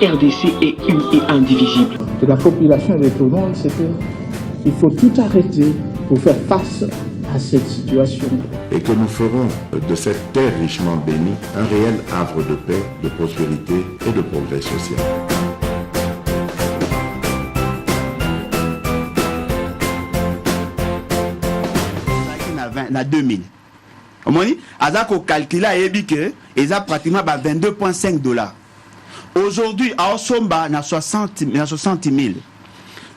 RDC est une et indivisible. De la population et de tout le monde, c'est qu'il faut tout arrêter pour faire face à cette situation. Et que nous ferons de cette terre richement bénie un réel havre de paix, de prospérité et de progrès social. Na 2000. Au moins, Azako calcula et dit que ils ont pratiquement $22.5. Aujourd'hui, à Osomba, na 60 000.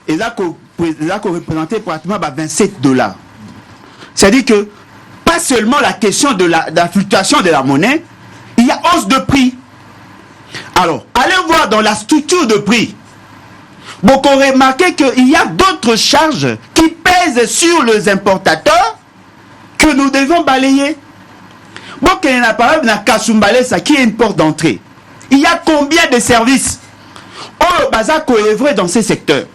Ils ont représenté pratiquement $27. C'est-à-dire que pas seulement la question de la fluctuation de la monnaie, il y a hausse de prix. Alors, allez voir dans la structure de prix. Vous aurez remarqué qu'il y a d'autres charges qui pèsent sur les importateurs que nous devons balayer. Bon, qu'il y a par exemple dans Kasumbalé, ça qui est une porte d'entrée. Il y a combien de services au bazar coévré dans ces secteurs?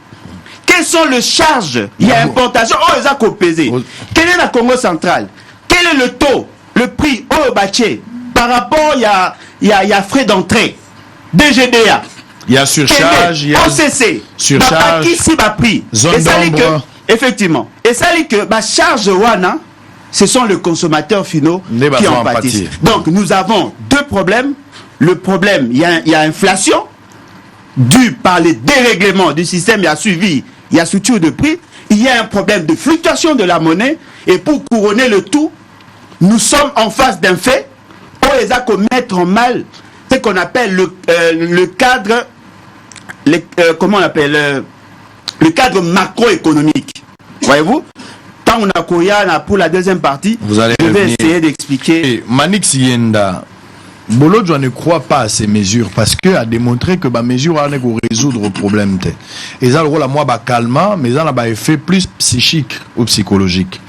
Quelles sont les charges? Il y a importation, ils ont pesé. Quel est la Congo centrale? Quel est le taux, le prix au bâché par rapport il y a frais d'entrée, DGDA? Il y a surcharge, il y a OCC, surcharge, ici bas prix. Zone d'ombre. Effectivement. Et ça dit que ma charge wana, ce sont les consommateurs finaux qui en pâtissent. Donc nous avons deux problèmes. Le problème, il y a inflation due par les dérèglements du système, il y a suivi, il y a structure de prix. Il y a un problème de fluctuation de la monnaie. Et pour couronner le tout, nous sommes en face d'un fait où les a qu'on mettre en mal ce qu'on appelle le cadre, comment on appelle le cadre macroéconomique. Voyez-vous? Tant on a Koya pour la deuxième partie, vous allez je vais essayer d'expliquer. Manix Yenda, Bolodjo ne croit pas à ces mesures parce que a démontré que les mesures vont résoudre le problème. Et ça, le rôle à moi, calmant, mais ça a un effet plus psychique ou psychologique.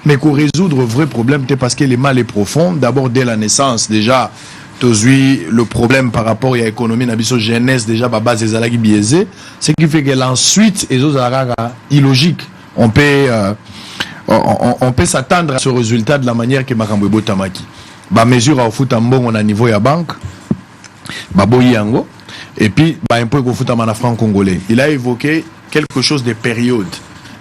Mais pour résoudre le vrai problème, parce que le mal est profond. D'abord, dès la naissance, déjà, le problème par rapport à l'économie, la jeunesse, déjà, la base des alagis biaisés. Ce qui fait que ensuite, les autres alagis illogiques. On peut s'attendre à ce résultat de la manière que Makambo Tamaki. Ba mesure au foot en bon on a niveau ya banque. Ba boyango et puis ba impôt au foot en franc congolais. Il a évoqué quelque chose de période.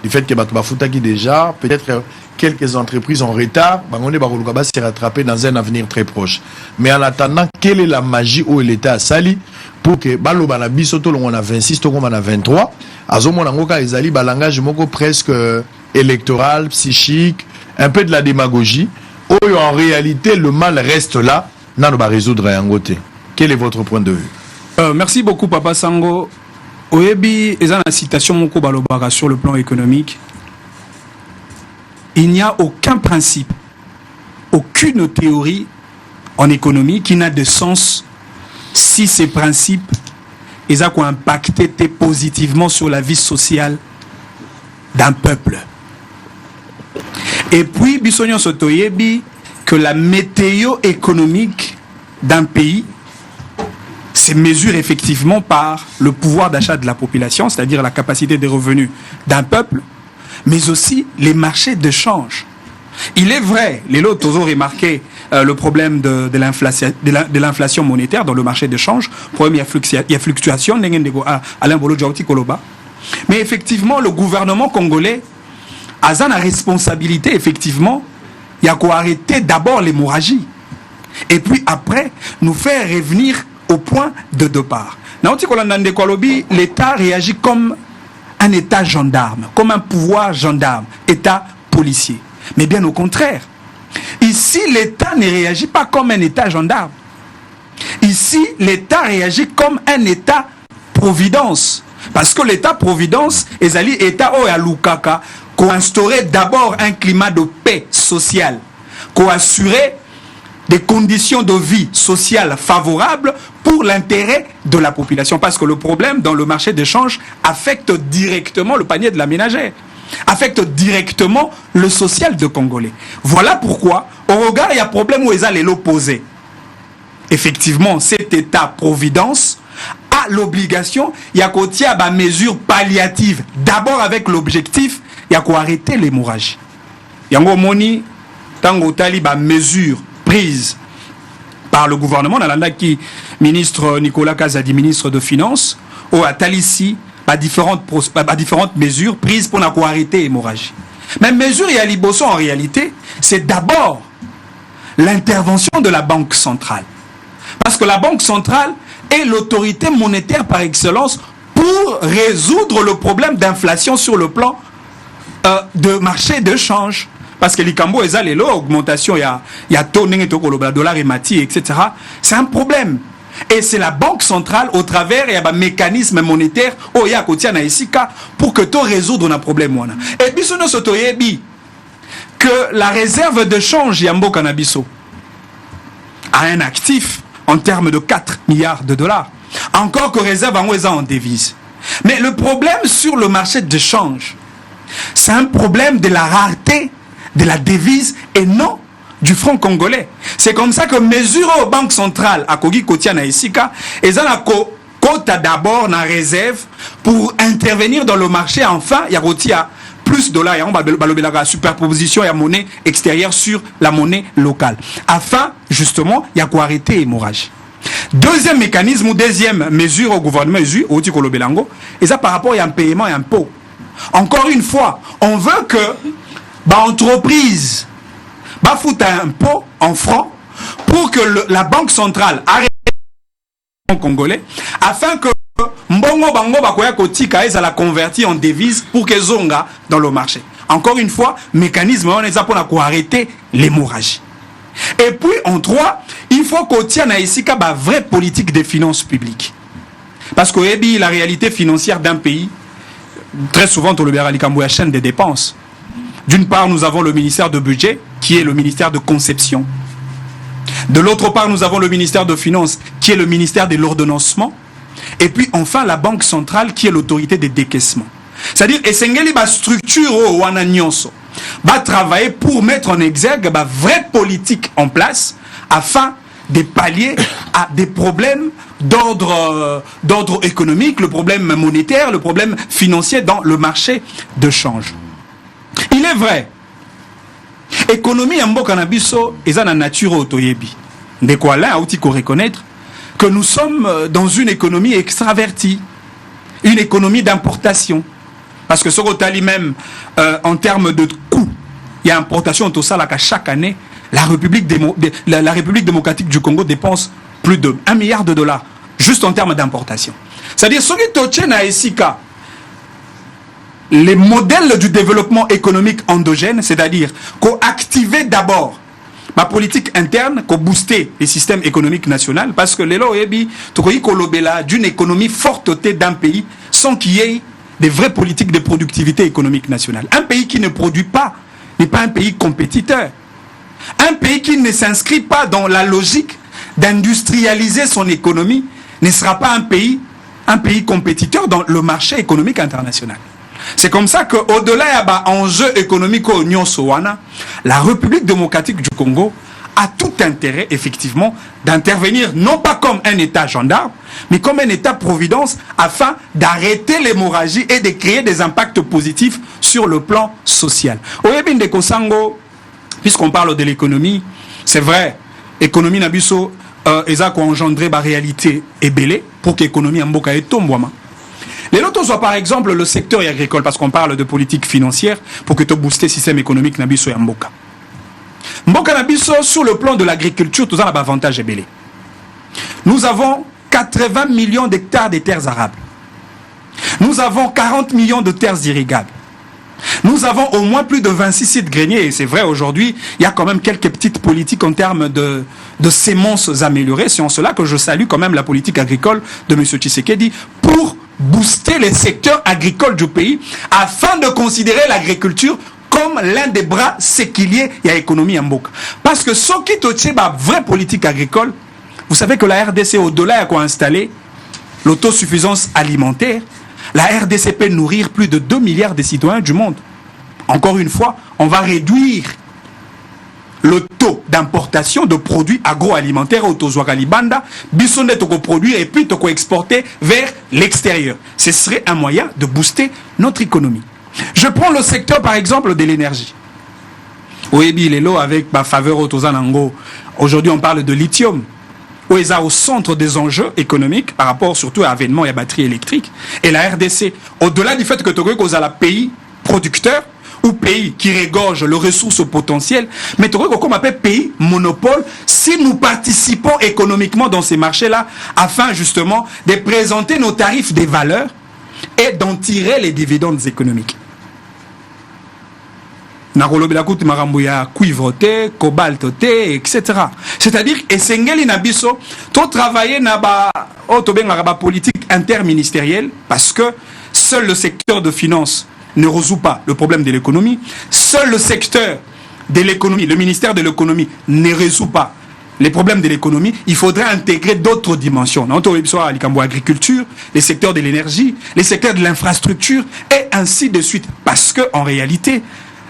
Du fait que ba foot qui déjà peut-être quelques entreprises en retard, ba on va se rattraper dans un avenir très proche. Mais en attendant, quelle est la magie où l'État a sali pour que balo bana bisoto on a 26 to on a 23 azomo nangoka ezali ba langage moko presque électoral, psychique, un peu de la démagogie. Où en réalité le mal reste là, n'a pas résoudre à côté. Quel est votre point de vue? Merci beaucoup Papa Sango. Oyebi est une citation moko balobara sur le plan économique. Il n'y a aucun principe, aucune théorie en économie qui n'a de sens si ces principes ont impacté positivement sur la vie sociale d'un peuple. Et puis, Bissonnion Sotoyebi, que la météo économique d'un pays se mesure effectivement par le pouvoir d'achat de la population, c'est-à-dire la capacité de revenus d'un peuple, mais aussi les marchés de change. Il est vrai, les lots ont remarqué le problème de l'inflation monétaire dans le marché de change. Problème, il y a fluctuation, Alain Bolo Djawti Koloba. Mais effectivement, le gouvernement congolais a la responsabilité, effectivement, il y a qu'à arrêter d'abord l'hémorragie. Et puis après, nous faire revenir au point de départ. L'État réagit comme un État gendarme, comme un pouvoir gendarme, État policier. Mais bien au contraire, ici, l'État ne réagit pas comme un État gendarme. Ici, l'État réagit comme un État-providence. Parce que l'État-providence, est un État à Lukaka, qu'on instaurer d'abord un climat de paix sociale, qu'on assurer des conditions de vie sociale favorables pour l'intérêt de la population. Parce que le problème dans le marché d'échange affecte directement le panier de la ménagère, affecte directement le social de Congolais. Voilà pourquoi, au regard, il y a un problème où ils allaient l'opposer. Effectivement, cet État-providence a l'obligation, il y a qu'au tiers à mesure palliative, d'abord avec l'objectif, il y a qu'à arrêter l'hémorragie. Il y a moni, tant que tali mesure prise par le gouvernement, Nalanda qui ministre Nicolas Kazadi, ministre de Finances, ou à Talissi, différentes mesures prises pour arrêter l'hémorragie. Mais mesures et à Liboso, en réalité, c'est d'abord l'intervention de la Banque centrale. Parce que la Banque centrale est l'autorité monétaire par excellence pour résoudre le problème d'inflation sur le plan de marché de change. Parce que les Cambo, ils ont l'augmentation, il y a taux, dollar et mati, etc. C'est un problème. Et c'est la Banque centrale, au travers il y a un mécanisme monétaire, pour que tu résoudre un problème. Et puis, que la réserve de change Yambo Cannabiso a un actif en termes de 4 milliards de dollars. Encore que réserve en devise. Mais le problème sur le marché de change, c'est un problème de la rareté de la devise et non du franc congolais. C'est comme ça que mesure aux banques centrales à Kogi Kotia na Isika, et ça na quota d'abord na réserve pour intervenir dans le marché. Enfin, il y a plus de dollars, il y a la superposition, il y a monnaie extérieure sur la monnaie locale. Afin, justement, il y a quoi arrêter l'hémorragie. Deuxième mécanisme ou deuxième mesure au gouvernement, et ça par rapport à un paiement et un impôt. Encore une fois, on veut que l'entreprise fout un impôt en francs pour que la Banque centrale arrête le congolais afin que Mbongo Bango Bakoya Kotika la convertir en devise pour que Zonga dans le marché. Encore une fois, mécanisme on est ça pour arrêter l'hémorragie. Et puis en 3, il faut qu'on tienne ici une vraie politique des finances publiques. Parce que la réalité financière d'un pays, très souvent on le verra la chaîne des dépenses. D'une part, nous avons le ministère de budget, qui est le ministère de conception. De l'autre part, nous avons le ministère de finances, qui est le ministère de l'ordonnancement. Et puis, enfin, la Banque centrale, qui est l'autorité des décaissements. C'est-à-dire, Essengeli va structure ou va travailler pour mettre en exergue une vraie politique en place, afin de pallier à des problèmes d'ordre économique, le problème monétaire, le problème financier dans le marché de change. Il est vrai, économie en Bokanabiso est dans la nature autoyebi. De quoi là, il faut reconnaître que nous sommes dans une économie extravertie, une économie d'importation. Parce que ce qu'on même en termes de coûts, il y a importation au Salaka chaque année. La République démocratique du Congo dépense plus de 1 milliard de dollars juste en termes d'importation. C'est-à-dire, ce qui est à Esika, les modèles du développement économique endogène, c'est-à-dire qu'on activait d'abord ma politique interne, qu'on boostait les systèmes économiques nationaux, parce que les lois d'une économie forte d'un pays sans qu'il y ait des vraies politiques de productivité économique nationale. Un pays qui ne produit pas n'est pas un pays compétiteur. Un pays qui ne s'inscrit pas dans la logique d'industrialiser son économie ne sera pas un pays compétiteur dans le marché économique international. C'est comme ça qu'au-delà de l'enjeu économique au Nyonsowana, la République démocratique du Congo a tout intérêt, effectivement, d'intervenir non pas comme un État gendarme, mais comme un État-providence afin d'arrêter l'hémorragie et de créer des impacts positifs sur le plan social. Au Yébinde Kosango, puisqu'on parle de l'économie, c'est vrai, l'économie Nabiso, ils ont engendré la réalité ébélée pour que l'économie en Mboka est tombouama. Les lotos soit par exemple le secteur agricole, parce qu'on parle de politique financière pour que tu boostes le système économique Nabiso et Mboka. Mboka Nabiso, sur le plan de l'agriculture, tout ça a un avantage ébélé. Nous avons 80 millions d'hectares de terres arables. Nous avons 40 millions de terres irrigables. Nous avons au moins plus de 26 sites greniers, et c'est vrai aujourd'hui, il y a quand même quelques petites politiques en termes de semences améliorées. C'est en cela que je salue quand même la politique agricole de M. Tshisekedi pour booster les secteurs agricoles du pays afin de considérer l'agriculture comme l'un des bras séquiliers de l'économie en Mboka. Parce que ce qui est la vraie politique agricole, vous savez que la RDC, au-delà de installer l'autosuffisance alimentaire, la RDC peut nourrir plus de 2 milliards de citoyens du monde. Encore une fois, on va réduire le taux d'importation de produits agroalimentaires au Tozoakalibanda, bisonne toko produire et puis toko exporter vers l'extérieur. Ce serait un moyen de booster notre économie. Je prends le secteur par exemple de l'énergie. Oui, Lelo avec ma faveur au Tozanango. Aujourd'hui, on parle de lithium. où ils sont au centre des enjeux économiques par rapport surtout à l'avènement et à la batterie électrique. Et la RDC, au-delà du fait que Togo est un pays producteur ou pays qui régorge les ressources au potentiel, mais Togo comme appelle pays monopole si nous participons économiquement dans ces marchés-là afin justement de présenter nos tarifs des valeurs et d'en tirer les dividendes économiques. Nakolobela kuti makambo ya cuivre te, cobalt te, etc. C'est-à-dire esengeli na biso to travailler na ba politique interministérielle parce que seul le secteur de finance ne résout pas le problème de l'économie, seul le secteur de l'économie, le ministère de l'économie ne résout pas les problèmes de l'économie, il faudrait intégrer d'autres dimensions. L'agriculture, les secteurs de l'énergie, les secteurs de l'infrastructure et ainsi de suite. Parce que en réalité,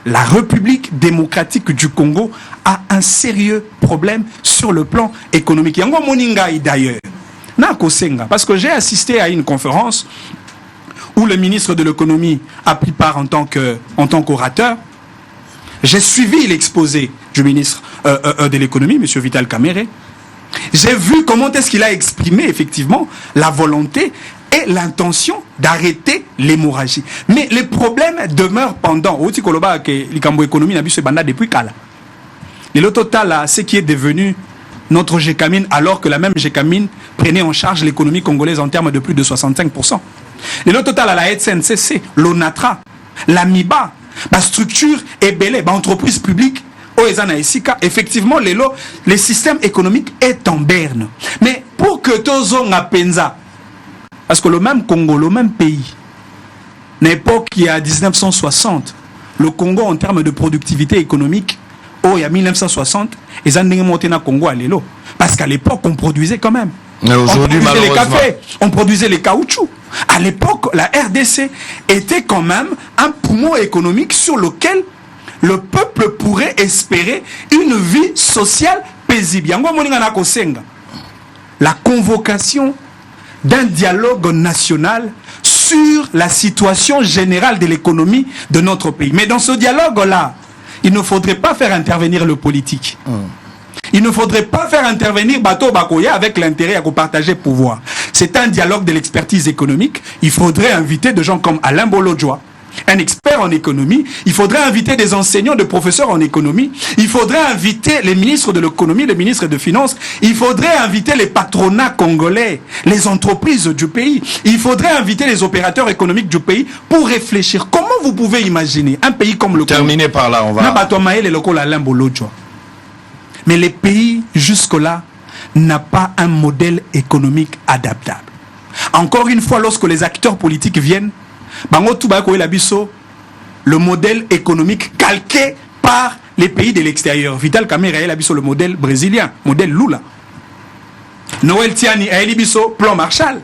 la République démocratique du Congo a un sérieux problème sur le plan économique. Yango moningai d'ailleurs. Parce que j'ai assisté à une conférence où le ministre de l'économie a pris part en tant qu'orateur. J'ai suivi l'exposé du ministre de l'économie, M. Vital Kamerhe. J'ai vu comment est-ce qu'il a exprimé effectivement la volonté et l'intention d'arrêter l'hémorragie. Mais les problèmes demeurent pendant. Depuis Kala. Et le total, ce qui est devenu notre GECAMIN, alors que la même GECAMIN prenait en charge l'économie congolaise en termes de plus de 65%. Et le total à la SNCC, l'ONATRA, la MIBA, la structure est belle, entreprise publique, effectivement, le système économique est en berne. Mais pour que Tozo Penza, parce que le même Congo, le même pays, l'époque il y a 1960, le Congo en termes de productivité économique, il y a 1960, ils ont monté dans le Congo à l'élo. Parce qu'à l'époque, on produisait quand même. Mais aujourd'hui, on produisait les cafés, on produisait les caoutchoucs. À l'époque, la RDC était quand même un poumon économique sur lequel le peuple pourrait espérer une vie sociale paisible. La convocation d'un dialogue national sur la situation générale de l'économie de notre pays. Mais dans ce dialogue-là, il ne faudrait pas faire intervenir le politique. Il ne faudrait pas faire intervenir Bato Bakoya avec l'intérêt à partager pouvoir. C'est un dialogue de l'expertise économique. Il faudrait inviter des gens comme Alain Bolodjoa, un expert en économie. Il faudrait inviter des enseignants, des professeurs en économie. Il faudrait inviter les ministres de l'économie, les ministres des finances. Il faudrait inviter les patronats congolais, les entreprises du pays. Il faudrait inviter les opérateurs économiques du pays pour réfléchir. Comment vous pouvez imaginer un pays comme le Congo? Terminé par là, on va... Mais les pays jusque-là n'a pas un modèle économique adaptable. Encore une fois, lorsque les acteurs politiques viennent, le modèle économique calqué par les pays de l'extérieur. Vital Kamerhe a le modèle brésilien, modèle Lula. Noël Tiani a le plan Marshall.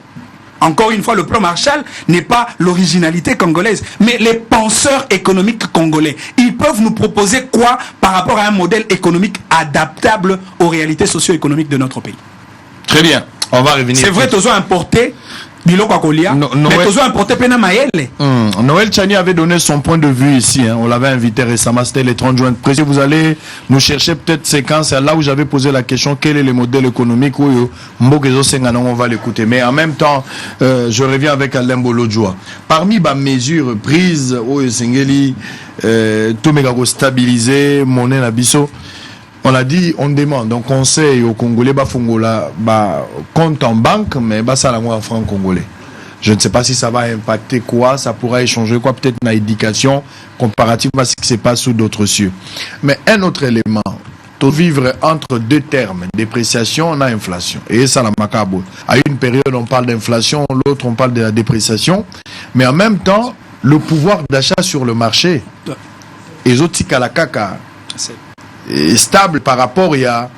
Encore une fois, le plan Marshall n'est pas l'originalité congolaise, mais les penseurs économiques congolais, ils peuvent nous proposer quoi par rapport à un modèle économique adaptable aux réalités socio-économiques de notre pays? Très bien, on va revenir. C'est vrai, tous ont importé mais tous ont importé Pena Maëlle. Noël Tchani avait donné son point de vue ici, hein. On l'avait invité récemment, c'était les 30 juin. Précis, vous allez nous chercher peut-être séquence là où j'avais posé la question, quel est le modèle économique où on va l'écouter. Mais en même temps, je reviens avec Alain Bolodjoa. Parmi les mesures prises au Sengeli, tout stabiliser monnaie nabiso. On a dit, on demande, on conseille aux Congolais, compte en banque, mais ça la en franc congolais. Je ne sais pas si ça va impacter quoi, ça pourra échanger quoi, peut-être dans l'éducation, comparativement à ce qui se passe sous d'autres cieux. Mais un autre élément, de vivre entre deux termes, dépréciation et inflation. Et ça, la macabre. À une période, on parle d'inflation, l'autre, on parle de la dépréciation. Mais en même temps, le pouvoir d'achat sur le marché, et autres, est stable par rapport il y a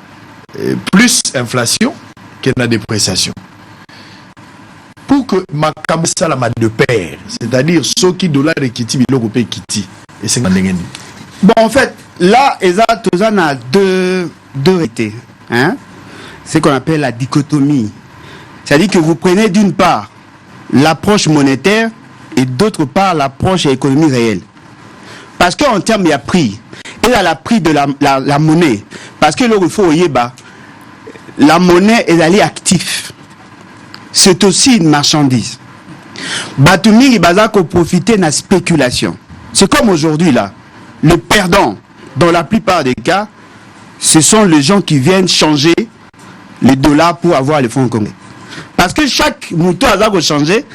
plus inflation que la dépréciation. Pour que ma salama de pair, c'est-à-dire ceux qui dollar et kiti biloko pe kiti et c'est bon, en fait, là, ils ont deux réalités, hein? C'est ce qu'on appelle la dichotomie. C'est-à-dire que vous prenez d'une part l'approche monétaire et d'autre part l'approche économique réelle. Parce qu'en termes il y a prix. Et là, la prix de la monnaie. Parce que là, il faut la monnaie est allée actif. C'est aussi une marchandise. Batoumi Bazako profiter de la spéculation. C'est comme aujourd'hui là. Le perdant, dans la plupart des cas, ce sont les gens qui viennent changer les dollars pour avoir les fonds congolais. Parce que chaque mouton a changé,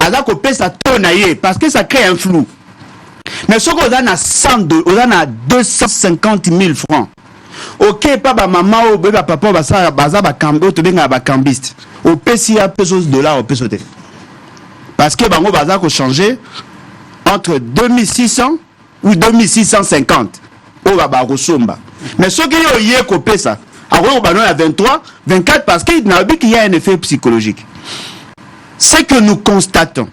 a payer sa tonne parce que ça crée un flou. Mais ce qu'on a 100, on a 250 000 francs. Ok, pas maman ou papa, ba cambiste. Au PCA pesos dollars au peso. Parce que bango baza ko changer entre 2600 ou 2650 au baba rosomba. Mais ce qui est hier ko pesa, alors banon à 23, 24 parce qu'il y a un effet psychologique. C'est que nous constatons.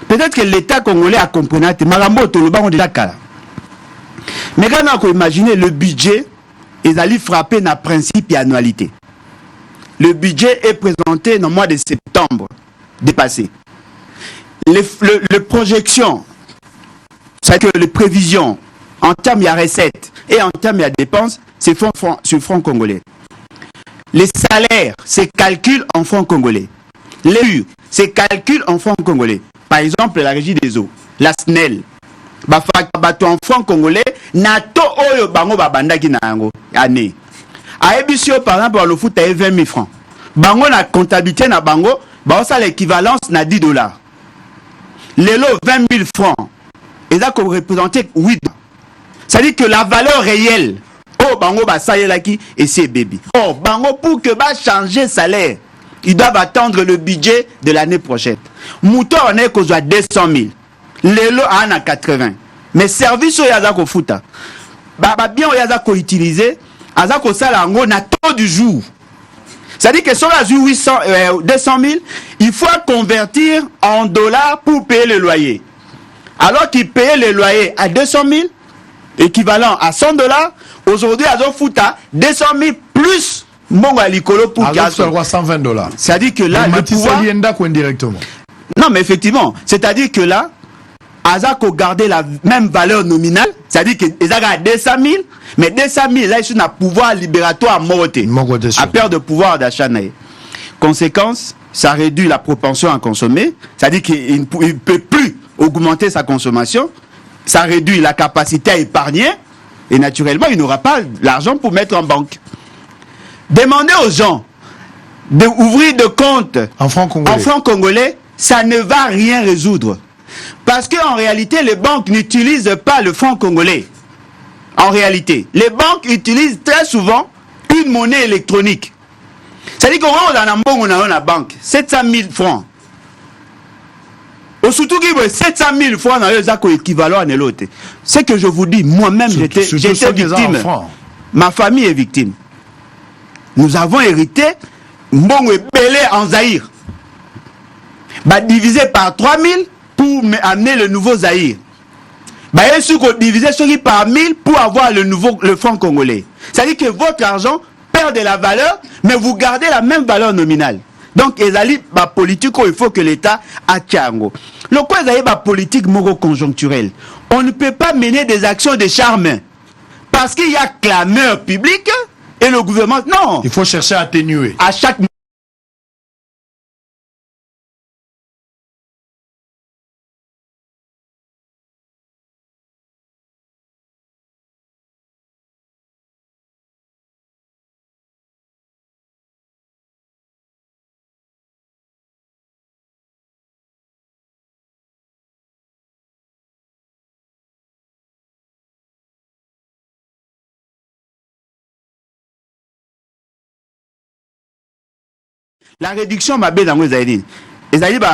Peut-être que l'État congolais a compris. Marambo Toloba on déjà kala. Mais quand on a imaginé le budget, ils allaient frapper dans principe et annualité. Le budget est présenté dans le mois de septembre dépassé. Les projections, c'est-à-dire que les prévisions en termes de recettes et en termes de dépenses, c'est sur francs congolais. Les salaires, c'est calcul en francs congolais. Les U, c'est calcul en francs congolais. Par exemple, la régie des eaux, la SNEL, en francs congolais, nato oyo bango babandaki na yango année. A Ebisio, par exemple, le foot a 20 000 francs. Bango na comptabilité na bango, ça l'équivalence na 10 $. Les lots 20 000 francs, et ça qu'on représentait 8. Ça dit que la valeur réelle, oh bango ça y est là qui et c'est baby. Oh bango pour que changer salaire, ils doivent attendre le budget de l'année prochaine. Mouton on est qu'on soit 200 000. Les lots à 80. Mais service au yazako futa. Bien au yazako utilisé, azako salango na taux du jour. C'est-à-dire que sur la 200 000, il faut convertir en dollars pour payer le loyer. Alors qu'il payait le loyer à 200 000, équivalent à 100 $, aujourd'hui, Azo Futa, 200 000 plus Mongo Alikolo pour 120 $. C'est-à-dire que là, le pouvoir... indirectement. Non, mais effectivement, c'est-à-dire que là, Azako gardait la même valeur nominale, c'est-à-dire qu'ils a 200 000, mais 200 000, là, ils sont à pouvoir libératoire à Moroté, à perte de pouvoir d'achat. Conséquence, ça réduit la propension à consommer, c'est-à-dire qu'il ne peut plus augmenter sa consommation, ça réduit la capacité à épargner, et naturellement, il n'aura pas l'argent pour mettre en banque. Demandez aux gens d'ouvrir de compte en francs congolais, ça ne va rien résoudre. Parce qu'en réalité, les banques n'utilisent pas le franc congolais. En réalité, les banques utilisent très souvent une monnaie électronique. C'est-à-dire qu'on a dans la banque 700 000 francs. Surtout qu'il y a 700 000 francs dans le équivalent à l'autre. C'est que je vous dis, moi-même, j'étais victime. Ma famille est victime. Nous avons hérité Mbongo Belé en Zaïre. Divisé par 3000 pour amener le nouveau Zaïre. Il faut diviser celui par 1000 pour avoir le franc congolais. C'est-à-dire que votre argent perd de la valeur, mais vous gardez la même valeur nominale. Donc, politique, il faut que l'État attire. Le quoi, politique conjoncturelle. On ne peut pas mener des actions de charme. Parce qu'il y a clameur publique et le gouvernement. Non. Il faut chercher à atténuer. À chaque la réduction m'a bien dans les Zaïdines. Les Zaïdines,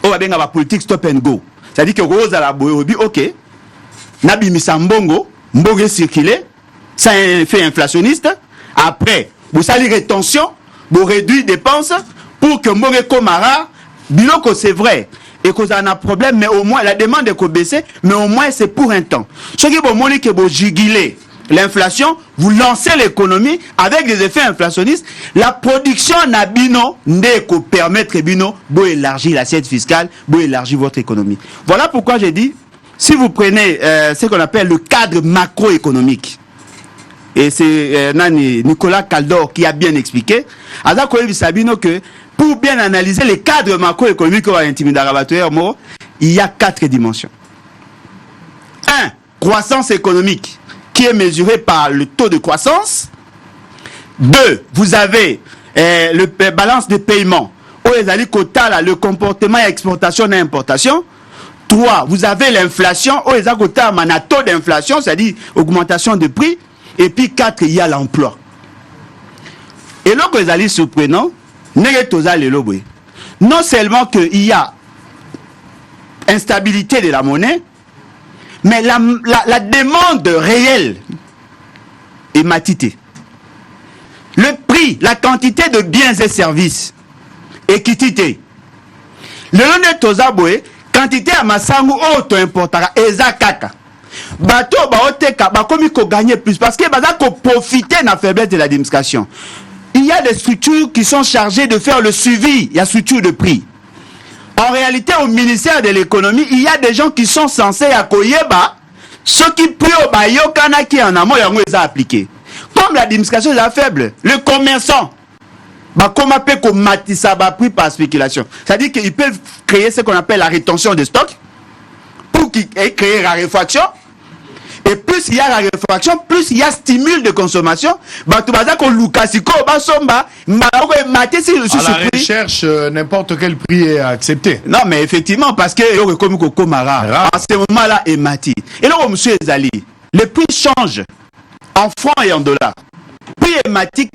on va bien avoir politique stop and go. C'est-à-dire que Rose à la Boyobi, ok, Nabi Misambongo, Mbongo circulé, ça a un effet inflationniste. Après, vous salez rétention, vous réduisez dépenses pour que Mbongo Komara, biloko c'est vrai. Et qu'on a un problème, mais au moins, la demande est baissée, mais au moins c'est pour un temps. Ce qui est bon, c'est que vous jugulez l'inflation, vous lancez l'économie avec des effets inflationnistes. La production n'a bino n'est qu'au permettre bino pour élargir l'assiette fiscale, pour élargir votre économie. Voilà pourquoi j'ai dit, si vous prenez ce qu'on appelle le cadre macroéconomique, et c'est Nicolas Caldor qui a bien expliqué, que pour bien analyser les cadres macroéconomiques il y a 4 dimensions. 1. Croissance économique, qui est mesurée par le taux de croissance. 2. Vous avez le balance de paiement, le comportement et exportation et importation. 3. Vous avez l'inflation, taux d'inflation, c'est-à-dire augmentation de prix. Et puis 4, il y a l'emploi. Et là, que vous surprenant, non seulement qu'il y a instabilité de la monnaie, mais la demande réelle est matitée. Le prix, la quantité de biens et services, équité. Le long de Tozaboué, quantité à Massangu auto importera, ezakaka. Bato baoteka, bakomi ko gagner plus parce que baza ko profiter de la faiblesse de l'administration. Il y a des structures qui sont chargées de faire le suivi, il y a structure de prix. En réalité, au ministère de l'économie, il y a des gens qui sont censés accueillir ceux qui prient au bayo kana qui en amont yango les a appliqués. Comme l'administration est faible, le commerçant, comment peut qu'on matisse prix par spéculation. C'est-à-dire qu'ils peuvent créer ce qu'on appelle la rétention de stock pour créer la raréfaction. Et plus il y a la réfraction, plus il y a stimule de consommation. À la recherche, n'importe quel prix est accepté. Non, mais effectivement, parce que à ce moment-là, est mati. Et là, monsieur Ezali, les prix changent en francs et en dollars. Prix est mati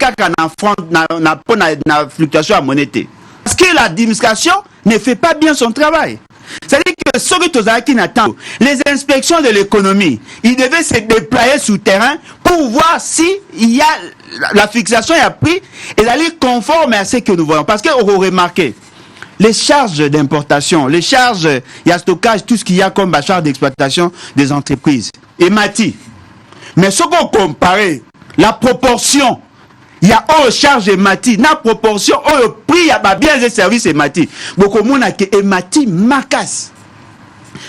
na fluctuation à monété. Parce que l'administration ne fait pas bien son travail. C'est-à-dire que ce que Tozaki n'attend, les inspections de l'économie, ils devaient se déployer sur le terrain pour voir si il y a la fixation et à prix et d'aller conforme à ce que nous voyons. Parce qu'on remarqué, les charges d'importation, les charges, il y a stockage, tout ce qu'il y a comme charge d'exploitation des entreprises. Et Mati. Mais ce qu'on compare, la proportion, il y a aux charges et mati, na proportion, au prix, il y a bien des services et mati. Beaucoup de monde a que mati macasse.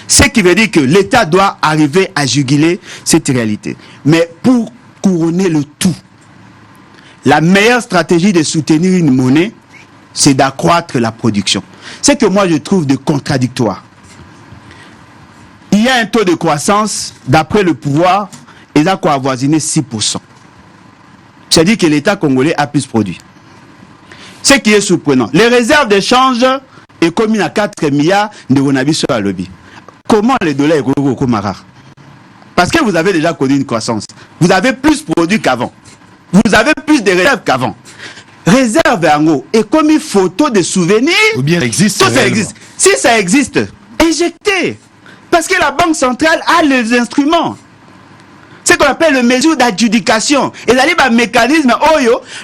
Ce qui veut dire que l'État doit arriver à juguler cette réalité. Mais pour couronner le tout, la meilleure stratégie de soutenir une monnaie, c'est d'accroître la production. C'est que moi je trouve de contradictoire. Il y a un taux de croissance, d'après le pouvoir, il a quoi avoisiner 6%. C'est-à-dire que l'État congolais a plus produit. Ce qui est surprenant. Les réserves d'échange est commis à 4 milliards de Ronabi sur la lobby. Comment les dollars est au rare? Parce que vous avez déjà connu une croissance. Vous avez plus produit qu'avant. Vous avez plus de réserves qu'avant. Réserve en gros est commis photo de souvenirs. Ou bien existe. Tout ça existe. Si ça existe, injectez. Parce que la Banque centrale a les instruments. C'est ce qu'on appelle le mesure d'adjudication. Et là, il y a un mécanisme,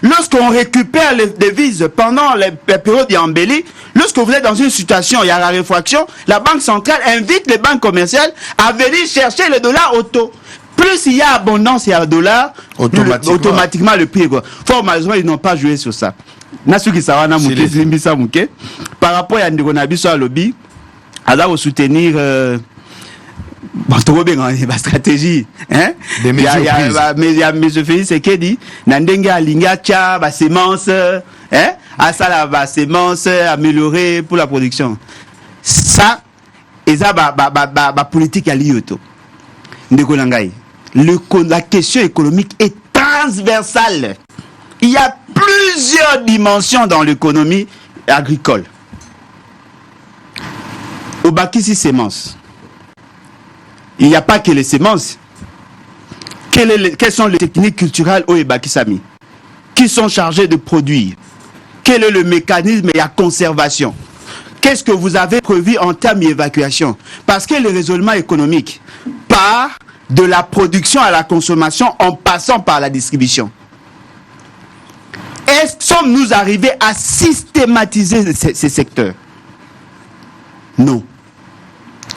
lorsqu'on récupère les devises pendant les périodes d'embellie, lorsque vous êtes dans une situation, il y a la réfraction, la Banque centrale invite les banques commerciales à venir chercher le dollar auto. Plus il y a abondance, il y a le dollar, automatiquement le prix est quoi. Fort malheureusement, ils n'ont pas joué sur ça. Par rapport à Ndigonabi sur le lobby, alors au soutenir la stratégie, hein? Des mesures prises. Mais il y a M. Félix Sekedi, Nandenga Alinga Tcha, la sémence, hein? À ça la sémence améliorée pour la production. Ça, et ça, politique à l'IOTO. La question économique est transversale. Il y a plusieurs dimensions dans l'économie agricole. Au Bakissi sémence. Il n'y a pas que les semences. Quelles sont les techniques culturelles au Ebakisami qui sont chargées de produire? Quel est le mécanisme et la conservation? Qu'est-ce que vous avez prévu en termes d'évacuation? Parce que le raisonnement économique part de la production à la consommation en passant par la distribution. Sommes-nous arrivés à systématiser ces secteurs? Non.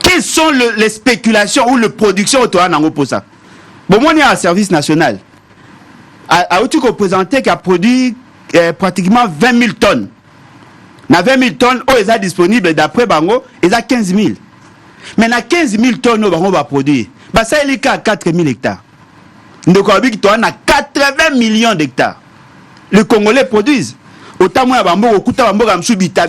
Quelles sont les spéculations ou les productions autour de ça? Bon, moi, on est un service national. À outil qu'on présentait qui a produit pratiquement 20 000 tonnes. Na 20 000 tonnes, ils sont disponibles d'après Bango, ils ont 15 000. Mais na 15 000 tonnes, Bango va produire. Bah, ça, il est à 4 000 hectares. Donc, on a 4 80 millions d'hectares. Les Congolais produisent. Autant moi,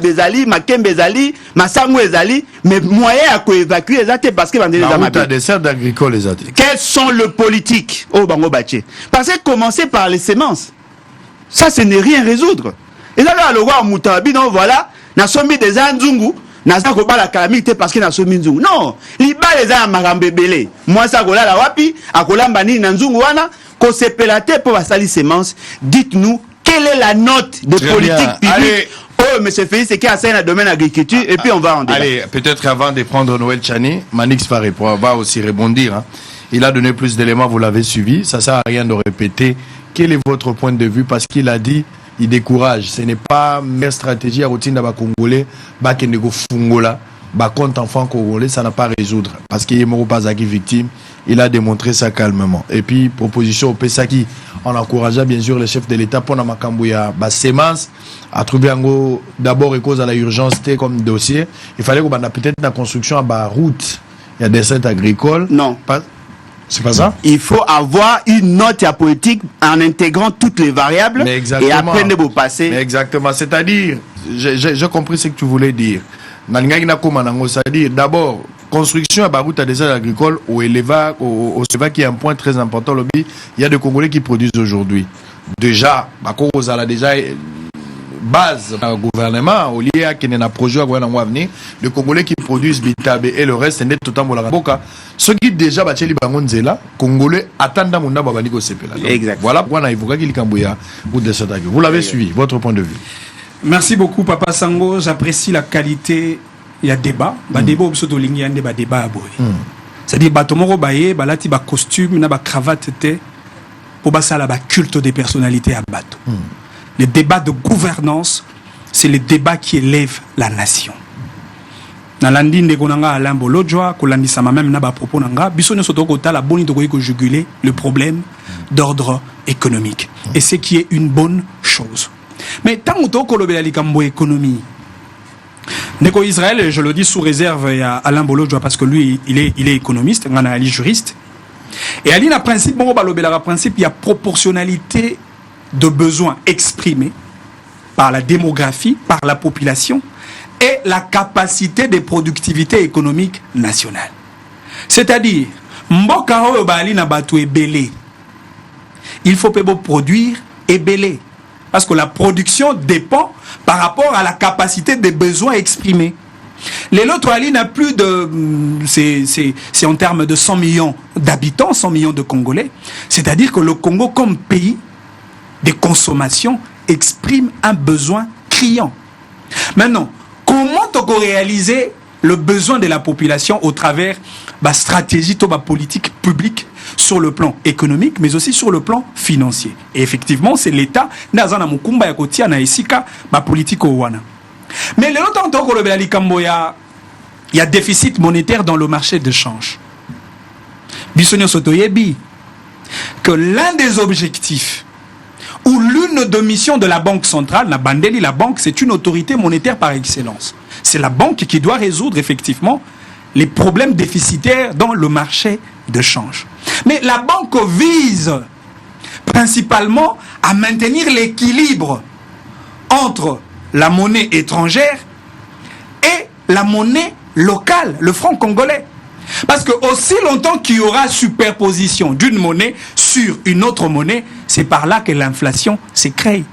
Bezali, Makembe Bezali, Massango Ezali, mais moyen à évacuer les athées parce que la route à dessert d'agricole les athées. Quels sont les politiques au Bango Baché? Parce que commencer par les semences, ça, ce n'est rien résoudre. Et là, le roi Moutabi, non, voilà, n'a sommi des Anzungu, n'a pas la calamité parce qu'il n'a sommi Nzungu. Non, les balles les a marambébélé. Moi, ça, gola la wapi, à Kolambani, Nanzungu, wana, qu'on s'est pélaté pour la salie semences. Dites-nous, quelle est la note de très politique bien. publique? Allez. Oh, monsieur Félix, c'est qui a ça dans le domaine agriculture, et puis on va en débat. Allez, peut-être avant de prendre Noël Chani, Manix va aussi rebondir. Hein. Il a donné plus d'éléments, vous l'avez suivi. Ça ne sert à rien de répéter. Quel est votre point de vue? Parce qu'il a dit, il décourage. Ce n'est pas meilleure stratégie à routine d'aba Congolais, Bakenego Fungola, compte enfant congolais, ça n'a pas à résoudre. Parce qu'il est mort pas victime. Il a démontré ça calmement. Et puis, proposition au Pesaki, on encourageait bien sûr les chefs de l'État pour Namakambouya, sémence, à trouver d'abord et cause à la urgence comme dossier. Il fallait qu'on ait peut-être la construction à la route. Il y a des sites agricoles. Non. C'est pas ça? Il faut avoir une note à politique en intégrant toutes les variables et après de vous passer. Mais exactement. C'est-à-dire, j'ai compris ce que tu voulais dire. C'est-à-dire, d'abord, construction à la route à des sites agricoles au Eleva, au Seva, qui est un point très important. Il y a des Congolais qui produisent aujourd'hui. Déjà, vous avez déjà base au gouvernement, au lieu à qu'il y ait un projet à venir, les Congolais qui produisent Bitabe et le reste, c'est totalement la boca. Ceux qui déjà battent les Bangonzela, Congolais attendent mon Babaniko Sepela. Exact. Voilà pourquoi on a évoqué qu'il Kambouya ou de cette agriculture. Vous l'avez suivi, votre point de vue. Merci beaucoup, Papa Sango. J'apprécie la qualité. Il y a débat. Débat au pseudo ligne, il y a un débat à boy. C'est-à-dire, Batomoro Baye, Balati, costume, na cravate, pour ça, la culte des personnalités à bateau. Le débat de gouvernance, c'est le débat qui élève la nation. Nalandi ndegonanga Alain Bolodjoa, kolandi sama même naba propos nanga, bisone sotokota la bonne de juguler le problème d'ordre économique. Et ce qui est une bonne chose. Mais tant que kolobela likambo économie, Neko Israël, je le dis sous réserve à Alain Bolodjoa parce que lui, il est économiste, il est juriste. Et Ali, le principe, il y a proportionnalité de besoins exprimés par la démographie, par la population et la capacité de productivité économique nationale. C'est-à-dire, il faut produire et belé. Parce que la production dépend par rapport à la capacité des besoins exprimés. Les Lotoali n'a plus de... C'est en termes de 100 millions d'habitants, 100 millions de Congolais. C'est-à-dire que le Congo, comme pays de consommation, exprime un besoin criant. Maintenant, comment on peut réaliser le besoin de la population au travers de la stratégie de la politique publique sur le plan économique, mais aussi sur le plan financier. Et effectivement, c'est l'État dans un mukumba ya kotia na esika ba politique wana. Mais le temps que il y a déficit monétaire dans le marché de change. Bissonio Sotoyebi que l'un des objectifs ou l'une des missions de la Banque centrale, la Bandeli, la banque, c'est une autorité monétaire par excellence. C'est la banque qui doit résoudre effectivement les problèmes déficitaires dans le marché de change. Mais la banque vise principalement à maintenir l'équilibre entre la monnaie étrangère et la monnaie locale, le franc congolais. Parce que aussi longtemps qu'il y aura superposition d'une monnaie sur une autre monnaie, c'est par là que l'inflation se crée.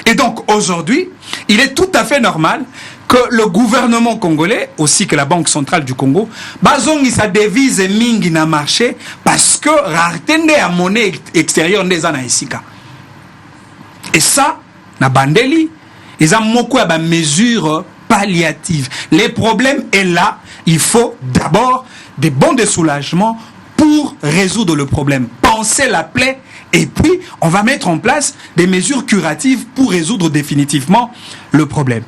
Et donc aujourd'hui, il est tout à fait normal que le gouvernement congolais, aussi que la Banque centrale du Congo, bazongi sa devise mingi na marché parce que rareté à monnaie extérieure des anaïsika. Et ça, na bandeli, ils ont beaucoup de mesures palliatives. Les problèmes est là, il faut d'abord des bons de soulagement pour résoudre le problème. Penser la plaie et puis on va mettre en place des mesures curatives pour résoudre définitivement le problème.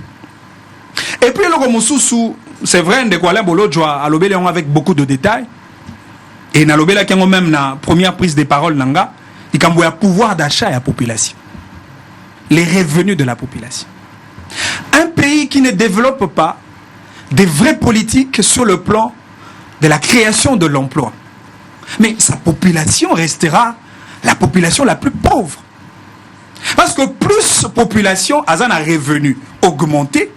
Et puis le Romosusu, c'est vrai, de quoi Bolodjoa a lobé avec beaucoup de détails. Et na lobé la même na première prise de parole nanga, il y a pouvoir d'achat à la population. Les revenus de la population. Un pays qui ne développe pas des vraies politiques sur le plan de la création de l'emploi. Mais sa population restera la population la plus pauvre. Parce que plus population a un revenu augmenté,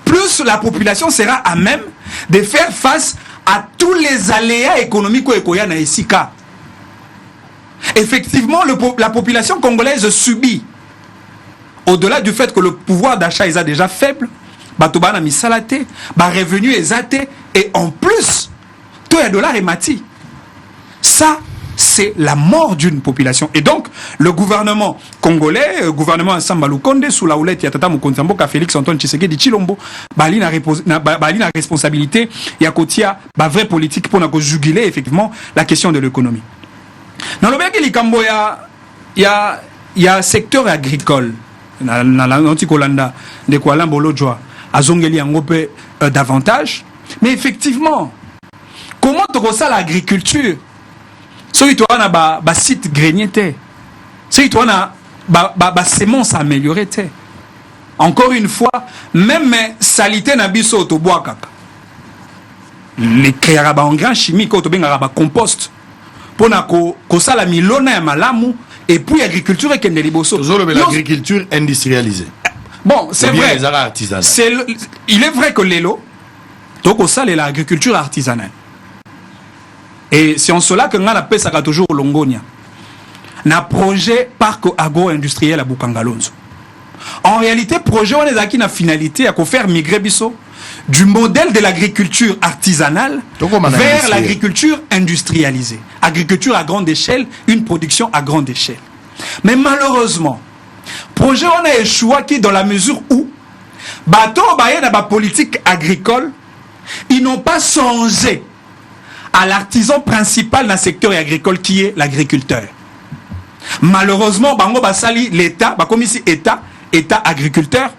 plus la population sera à même de faire face à tous les aléas économiques qu'il y a ici. Effectivement, la population congolaise subit, au-delà du fait que le pouvoir d'achat est déjà faible, batobana misalate, revenu est athée, et en plus, tout est dollar et mati. Ça, c'est la mort d'une population. Et donc, le gouvernement congolais, le gouvernement Samba Lukonde, sous la houlette Yatata Mukonzamboka, Félix Antoine Tshisekedi Tshilombo, bali na responsabilité, Yakotia, vraie politique pour nous juguler effectivement la question de l'économie. Dans le Béki Likambo, il y a secteur agricole, dans l'Antikolanda, de Kuala Bolojwa, à Zongeli Angope davantage. Mais effectivement, comment tu ressens l'agriculture? Si tu as un site grenier, si tu as une sémence améliorée, encore une fois, même salité na biso to bois kaka. Les créer en grand chimique, au compost. Pour que ça la milona ya malamu et puis l'agriculture et l'agriculture industrialisée. Bon, c'est vrai. Il est vrai que l'élo, donc ça c'est l'agriculture artisanale. Et c'est en cela que nous avons toujours Longonia. Na projet parc agro-industriel à Bukangalonzo. En réalité, projet on est qui na finalité à faire migrer biso du modèle de l'agriculture artisanale vers l'agriculture industrialisée. Agriculture à grande échelle, une production à grande échelle. Mais malheureusement, projet on a échoué qui dans la mesure où bateau baye na ba politique agricole, ils n'ont pas songé à l'artisan principal dans le secteur agricole qui est l'agriculteur. Malheureusement, bango basali l'État, comme ici État agriculteur,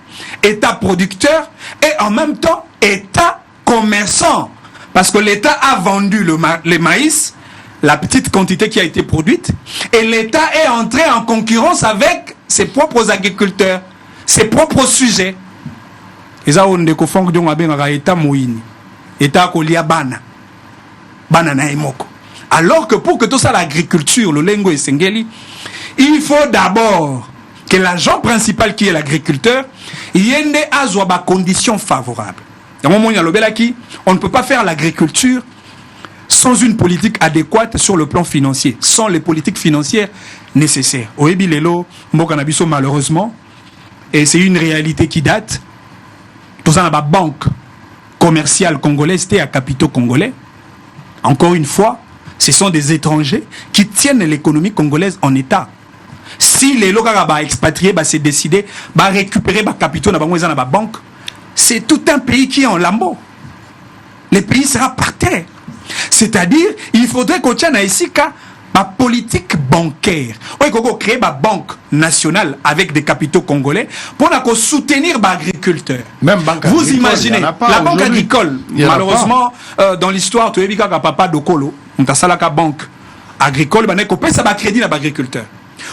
État producteur et en même temps État commerçant. Parce que l'État a vendu le maïs, la petite quantité qui a été produite, et l'État est entré en concurrence avec ses propres agriculteurs, ses propres sujets. Et ça, on déconfond que État mouini, État koliabana. Alors que pour que tout ça, l'agriculture, le lengo et sengeli, il faut d'abord que l'agent principal qui est l'agriculteur, il y ait des conditions favorables. On ne peut pas faire l'agriculture sans une politique adéquate sur le plan financier, sans les politiques financières nécessaires. Au Ebilelo, Mbokanabiso, malheureusement, et c'est une réalité qui date, tout ça dans la banque commerciale congolaise, c'était à capitaux congolais. Encore une fois, ce sont des étrangers qui tiennent l'économie congolaise en état. Si les locaux expatriés c'est décidé de récupérer les capitaux dans la banque, c'est tout un pays qui est en lambeau. Le pays sera par terre. C'est-à-dire, il faudrait qu'on tienne ici la politique bancaire. Il faut créer une banque nationale avec des capitaux congolais pour soutenir les agriculteurs. Vous imaginez, la banque agricole, malheureusement, dans l'histoire, tu as vu que papa Dokolo, on a la banque agricole, on a ça crédit à l'agriculteur.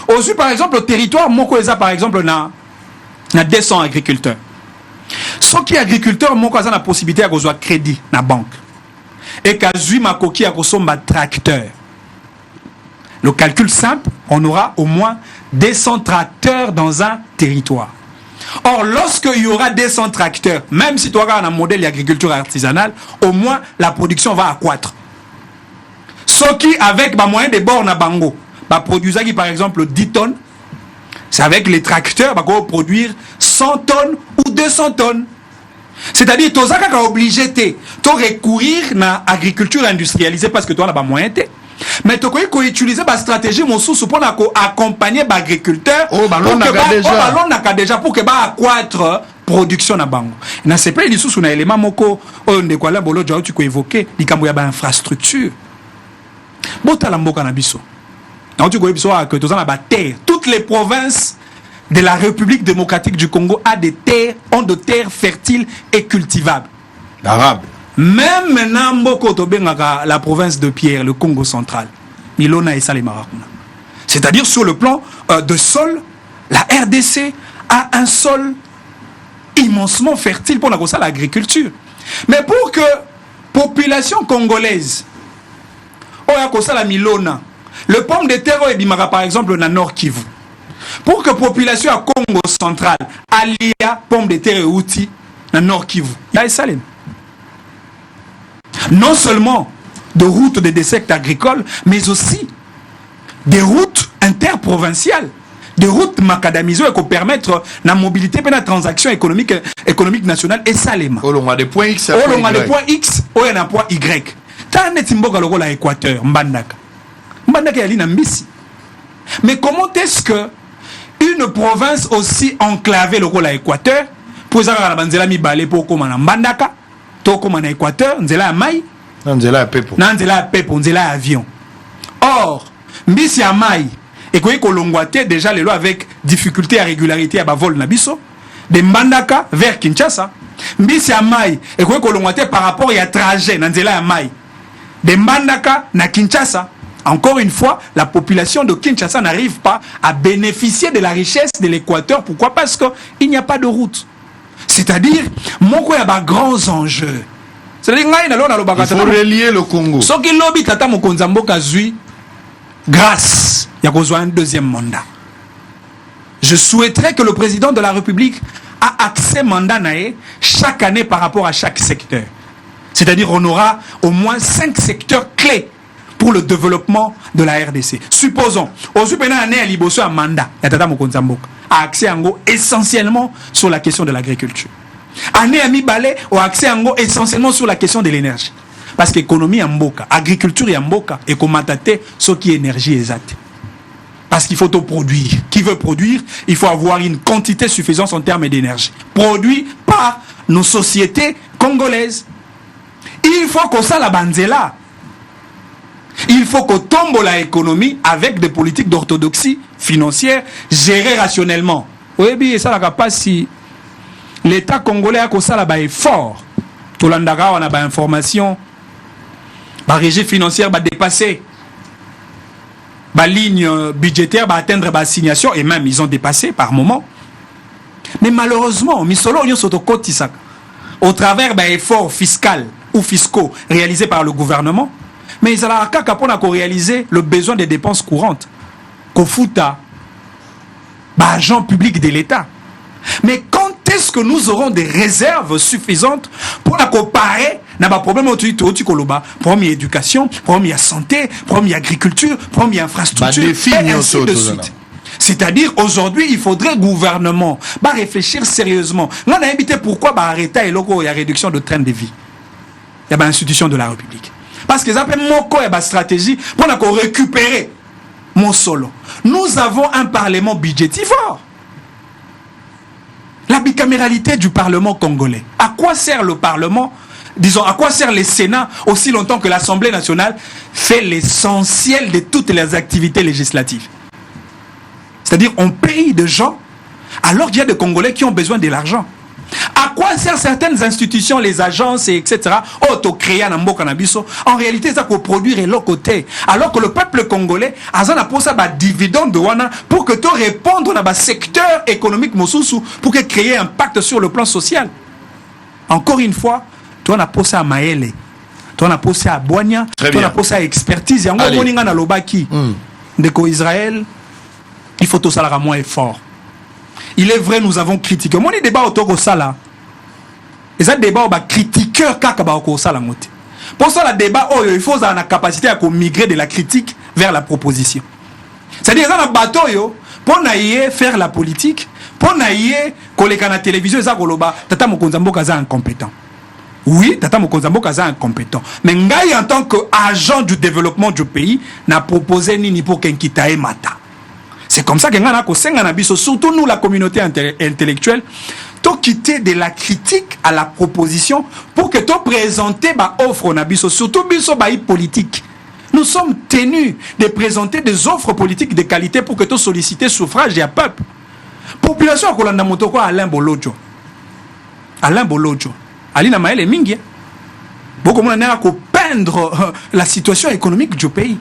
Aussi, par exemple, au territoire, Mokoeza, par exemple, on a 200 agriculteurs. Ceux qui sont agriculteurs, Mokoeza a la possibilité de crédit dans la banque. Et qu'Azui Makoki a un tracteur. Le calcul simple, on aura au moins 200 tracteurs dans un territoire. Or, lorsqu'il y aura 200 tracteurs, même si tu auras un modèle d'agriculture artisanale, au moins la production va accroître. Ceux qui, avec moyen de bornes à Bango, produisent par exemple 10 tonnes, c'est avec les tracteurs qui vont produire 100 tonnes ou 200 tonnes. C'est-à-dire que tu es obligé de recourir à l'agriculture industrialisée parce que tu as moyen de. Mais tu peux utiliser la stratégie pour accompagner les agriculteurs pour que accroître la production na bango. Na c'est pas lisusu na élément moko de quoi là bolo tu ko évoquer likambo ya ba infrastructure. Botala mboka na biso. Donc tu ko biso que tous na ba terre, toutes les provinces de la République démocratique du Congo ont de terres fertiles et cultivables. Arabe. Même maintenant, la province de Pierre, le Congo central, Milona et Salemaracuna. C'est-à-dire sur le plan de sol, la RDC a un sol immensement fertile pour l'agriculture. Mais pour que la population congolaise, la Milona, le pomme de terre et bimara par exemple na Nord Kivu. Pour que la population à Congo central alia pomme de terre et outils na Nord Kivu. Là, Salem. Non seulement de routes de dessectes agricoles, mais aussi des routes interprovinciales, des routes macadamisées qui permettre la mobilité et la transaction économique nationale et Salem. On a des points X. On a des points X, on a des points Y. Tant que le rôle à Équateur, Mbandaka. Mbandaka est à Mbisi. Mais comment est-ce que une province aussi enclavée, le rôle à Équateur, pour ça, Nzela mi balé pour comme en Mbandaka, to comme en Équateur, Nzela a Maï, Nzela a Pepo, Nzela a Pepo, Nzela a avion. Or, Mbisi a Maï, et qu'on l'ongouate déjà les lois avec difficulté à régularité à Bavol Nabiso, de Mbandaka vers Kinshasa. Mbisi a Maï, et qu'on l'ongouate par rapport à trajet, Nzela a Maï, de Mbandaka na Kinshasa. Encore une fois, la population de Kinshasa n'arrive pas à bénéficier de la richesse de l'Équateur. Pourquoi? Parce qu'il n'y a pas de route. C'est-à-dire, mon quoi, il y a de grands enjeux. C'est-à-dire, il faut relier le Congo. Ce qui lobby tata mokonzambo kazui, grâce, il y a un deuxième mandat. Je souhaiterais que le président de la République a accès mandat naé chaque année par rapport à chaque secteur. C'est-à-dire, on aura au moins 5 secteurs clés pour le développement de la RDC. Supposons, aujourd'hui, année à Liboso un mandat, a accès essentiellement sur la question de l'agriculture. Année à Mibale, a accès essentiellement sur la question de l'énergie. Parce qu'économie en Mboka, agriculture en Mboka, et qu'on m'attaque ce qui est énergie exacte. Parce qu'il faut tout produire. Qui veut produire, il faut avoir une quantité suffisante en termes d'énergie. Produit par nos sociétés congolaises. Il faut qu'on s'en la banzela. Il faut qu'on tombe l'économie avec des politiques d'orthodoxie financière gérées rationnellement. Oui, bien ça n'a pas si l'État congolais a ça là-bas est fort. Tout l'andaga on a pas information. La régie financière va dépasser. La ligne budgétaire va atteindre la assignation et même ils ont dépassé par moment. Mais malheureusement, au travers d'un effort fiscal ou fiscaux réalisés par le gouvernement, mais ils ont réalisé le besoin des dépenses courantes. Qu'on fout à l'argent public de l'État. Mais quand est-ce que nous aurons des réserves suffisantes pour la comparer n'a pas problème au premier éducation, premier santé, premier agriculture, premier infrastructure, et ainsi de suite. C'est-à-dire, aujourd'hui, il faudrait gouvernement réfléchir sérieusement. On a invité pourquoi arrêter la réduction de train de vie. Il y a l'institution de la République. Parce qu'ils appellent Moko et la stratégie pour récupérer mon solo. Nous avons un parlement budgétivore. La bicaméralité du parlement congolais. À quoi sert le parlement? Disons, à quoi sert le Sénat aussi longtemps que l'Assemblée nationale fait l'essentiel de toutes les activités législatives? C'est-à-dire, on paye de gens alors qu'il y a des Congolais qui ont besoin de l'argent. À quoi servent certaines institutions, les agences, etc. auto-créées en en réalité, ça pour produire et l'autre côté. Alors que le peuple congolais a un dividende de wana pour que tu répondes à un secteur économique pour que créer un pacte sur le plan social. Encore une fois, tu as posé à Maële, tu as posé à Boigna, tu as posé à expertise. De Israël, il faut tout ça à moins effort. Il est vrai, nous avons critiqué. Moi, il débat autour de ça là. Et ça débat au critiqueur kaka au ça là. Pour ça, le débat, il faut avoir la capacité à migrer de la critique vers la proposition. C'est-à-dire, dans le bateau, pour faire la politique, pour coller à la télévision, Tata Mokonzambo Kaza incompétent. Oui, Tata Mokonzambo Kaza incompétent. Mais Ngai, en tant qu'agent du développement du pays, n'a proposé ni pour Kenkitae Mata. C'est comme ça que nous, surtout nous, la communauté intellectuelle, tu quitter de la critique à la proposition pour que tu présentes offres, surtout politique. Nous sommes tenus de présenter des offres politiques de qualité pour que tu sollicites suffrage et peuple. Population à Kolanda Motoko Alain Bolodjo. Alain Bolodjo. Alina Maël Mingi. Beaucoup de gens ont peindre la situation économique du pays.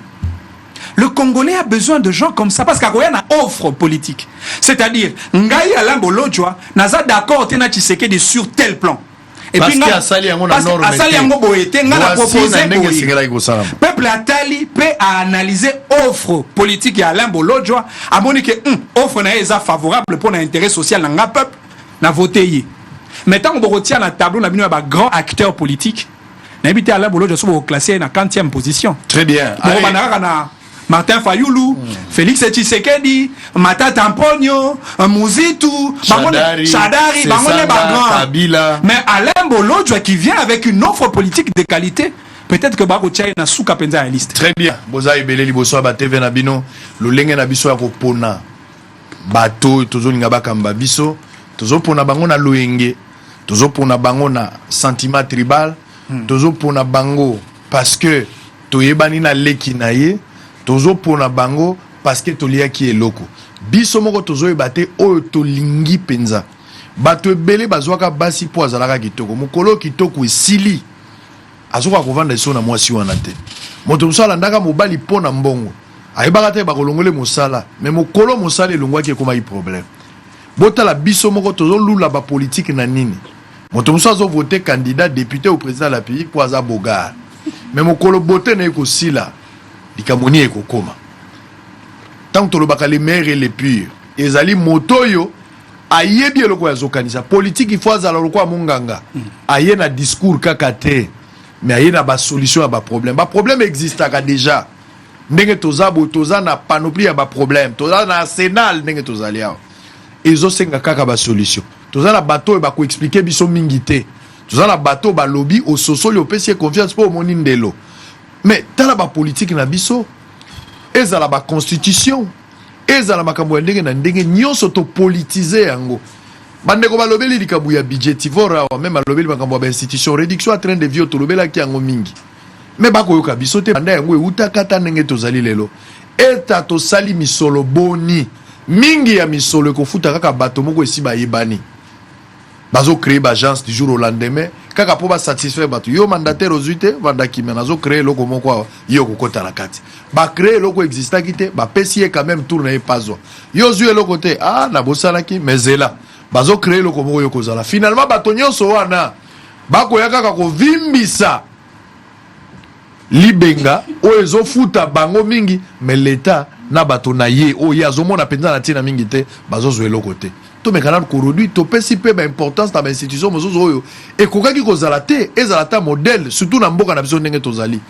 Le Congolais a besoin de gens comme ça parce qu'il y a une offre politique. C'est-à-dire, Ngai Alain Bolodjoa n'a pas d'accord Tena Tshisekedi sur tel plan. Et parce puis que asali yango na norme asali yango boyete nga na proposer boye peuple atali peut analyser offre politique ya Alain Bolodjoa amoni que offre na eza favorable pour l'intérêt social na nga peuple na voter yi. Mais tant qu'on retient na tableau na bino ba grand acteur politique na habité Alain Bolodjoa so classé na 40e position. Très bien. Bon banaka na Martin Fayoulou, Félix Tshisekedi, Matata Mponyo, Mouzitu, Chadari, Kabila. Mais Alain Bolodjoa qui vient avec une offre politique de qualité, peut-être que Baro Tchai na souka penza la liste. Très bien. Boza ibele liboso ba TV na bino, lolenge na biso ya kopona. Bato tozo linga bakamba biso, tozo pona bango na loenge, tozo pona bango na sentiment tribal, tozo pona bango parce que toyebani na leki na ye. Tozo pona bango parce que tolia ki eloko biso moko tozo ebate oyo tolingi penza bato ebele bazwaka basi po azalaka kitoko mokolo kitoko esili azoka kovanda eso na mwasi wana te moto mosala ndaka mobali pona mbongo ayebaka te bakolongole mosala mais mokolo mosala elongwaki ekoma problème botala biso moko tozo lula ba politique na nini moto mosala zo voter candidat député au président de la pays po aza bogar mais mokolo bote na ekosila likamoni ekokoma tant que tolobaka les meilleurs et les purs ezali motoyo ayebi eloko ya zokanisa politique il faut azala lokwa monganga aye na discours kaka te mais aye na ba solution ya ba problème existaka déjà ndenge tozabo toza na panoplie ya ba problème toza na arsenal ndenge tozali awa ezosenga kaka ba solution toza na bateau ba ko expliquer biso mingi te toza na bateau ba lobby au sosoli opesi confiance pour moni ndelo. Mais tala ba politique na biso ezala ba constitution ezala makambo ya ndenge na ndenge nyonso to politiser yango bandeko balobeli likabu ya budgetivore wa même balobeli makambo ya institution réduction à train de vie to lobela ki yango mingi mais bako yoka biso te banda yango euta kata ndenge tozali lelo eta to sali misolo boni mingi ya misolo ko futa kaka bato moko esi ba yebani bazo créer ba agence du jour au lendemain kaka po ba satisfaire bato yo mandataire ozuite vanda kimena nazo créer loko moko yo kokota na kati ba créer loko exista kite ba pesier quand même tourner pazo yo zué loko te na bosala ki mezela bazo créer loko moko yo kozala finalement bato nyonso wana bako yaka ko vimbisa libenga o ezo futa bango mingi mais l'état na bato na ye o ya zo mona penza na tina mingi te bazo zué loko te to mekana ko produit to pesi pe ba importance na ba institution mozozo oyo e kokaki ko zalate ezalata modèle surtout na mboka na biso ndenge tozali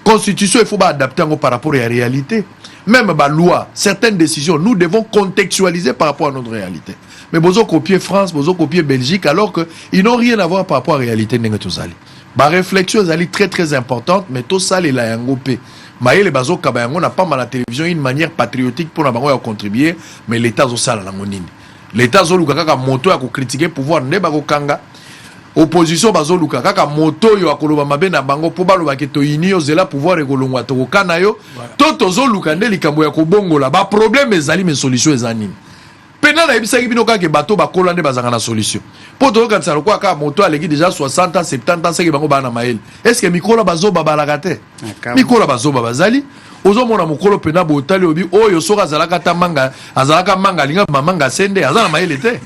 constitution il faut ba adapter ngo par rapport à la réalité même ba loi certaines décisions nous devons contextualiser par rapport à notre réalité mais bozo copier France bozo copier Belgique alors que ils n'ont rien à voir par rapport à la réalité ndenge tozali ba réflexion ezali très très importante mais to sale la yango pe maïle bazo kaba yango na pas mal la télévision une manière patriotique pour na bango ya contribuer mais l'état zo sala na ngonini l'état zoluka kaka moto ya ko critiquer pouvoir ne ba ko kanga opposition bazoluka kaka moto yo akoloba mabe na bango po baloba ke to inio zela pouvoir ekolongwa to kana yo to zoluka nde likambo ya kobongola ba problème ezali mais solution ezani pena na ebisa kibino kaka bato ba kolande bazanga na solution po to kanisa lokwa kaka moto aleki déjà 60 ans 70 ans seki bango bana mael est-ce que mikola bazoba balakate mikola bazoba bazali ozomona mokolo pena botali obi oyo soka azalaka ta manga azalaka manga linga mamanga sende azala maele te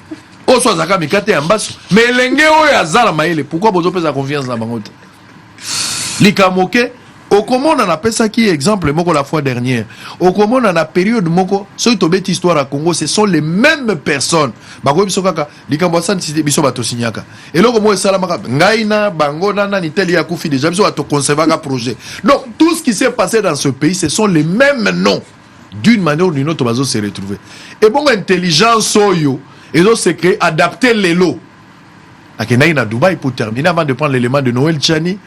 oso azalaka mikate ya mbaso mais elenge oyo azala maele pourquoi bozopesa confiance na bango te likamoke okomona na pesa ki exemple moko la fois dernière okomona na période moko soki tobeti histoire à Congo ce sont les mêmes personnes bako biso kaka likambo sana cité biso bato signaka eloko mo esala maka ngai na bango na nani teli ya kufi déjà biso bato conservaka projet donc tout ce qui s'est passé dans ce pays ce sont les mêmes noms d'une manière ou d'une autre bazo se retrouver et bon intelligence oyo ezo se créer adapter les lots akendaki na Dubaï pour terminer avant de prendre l'élément de Noël Tchani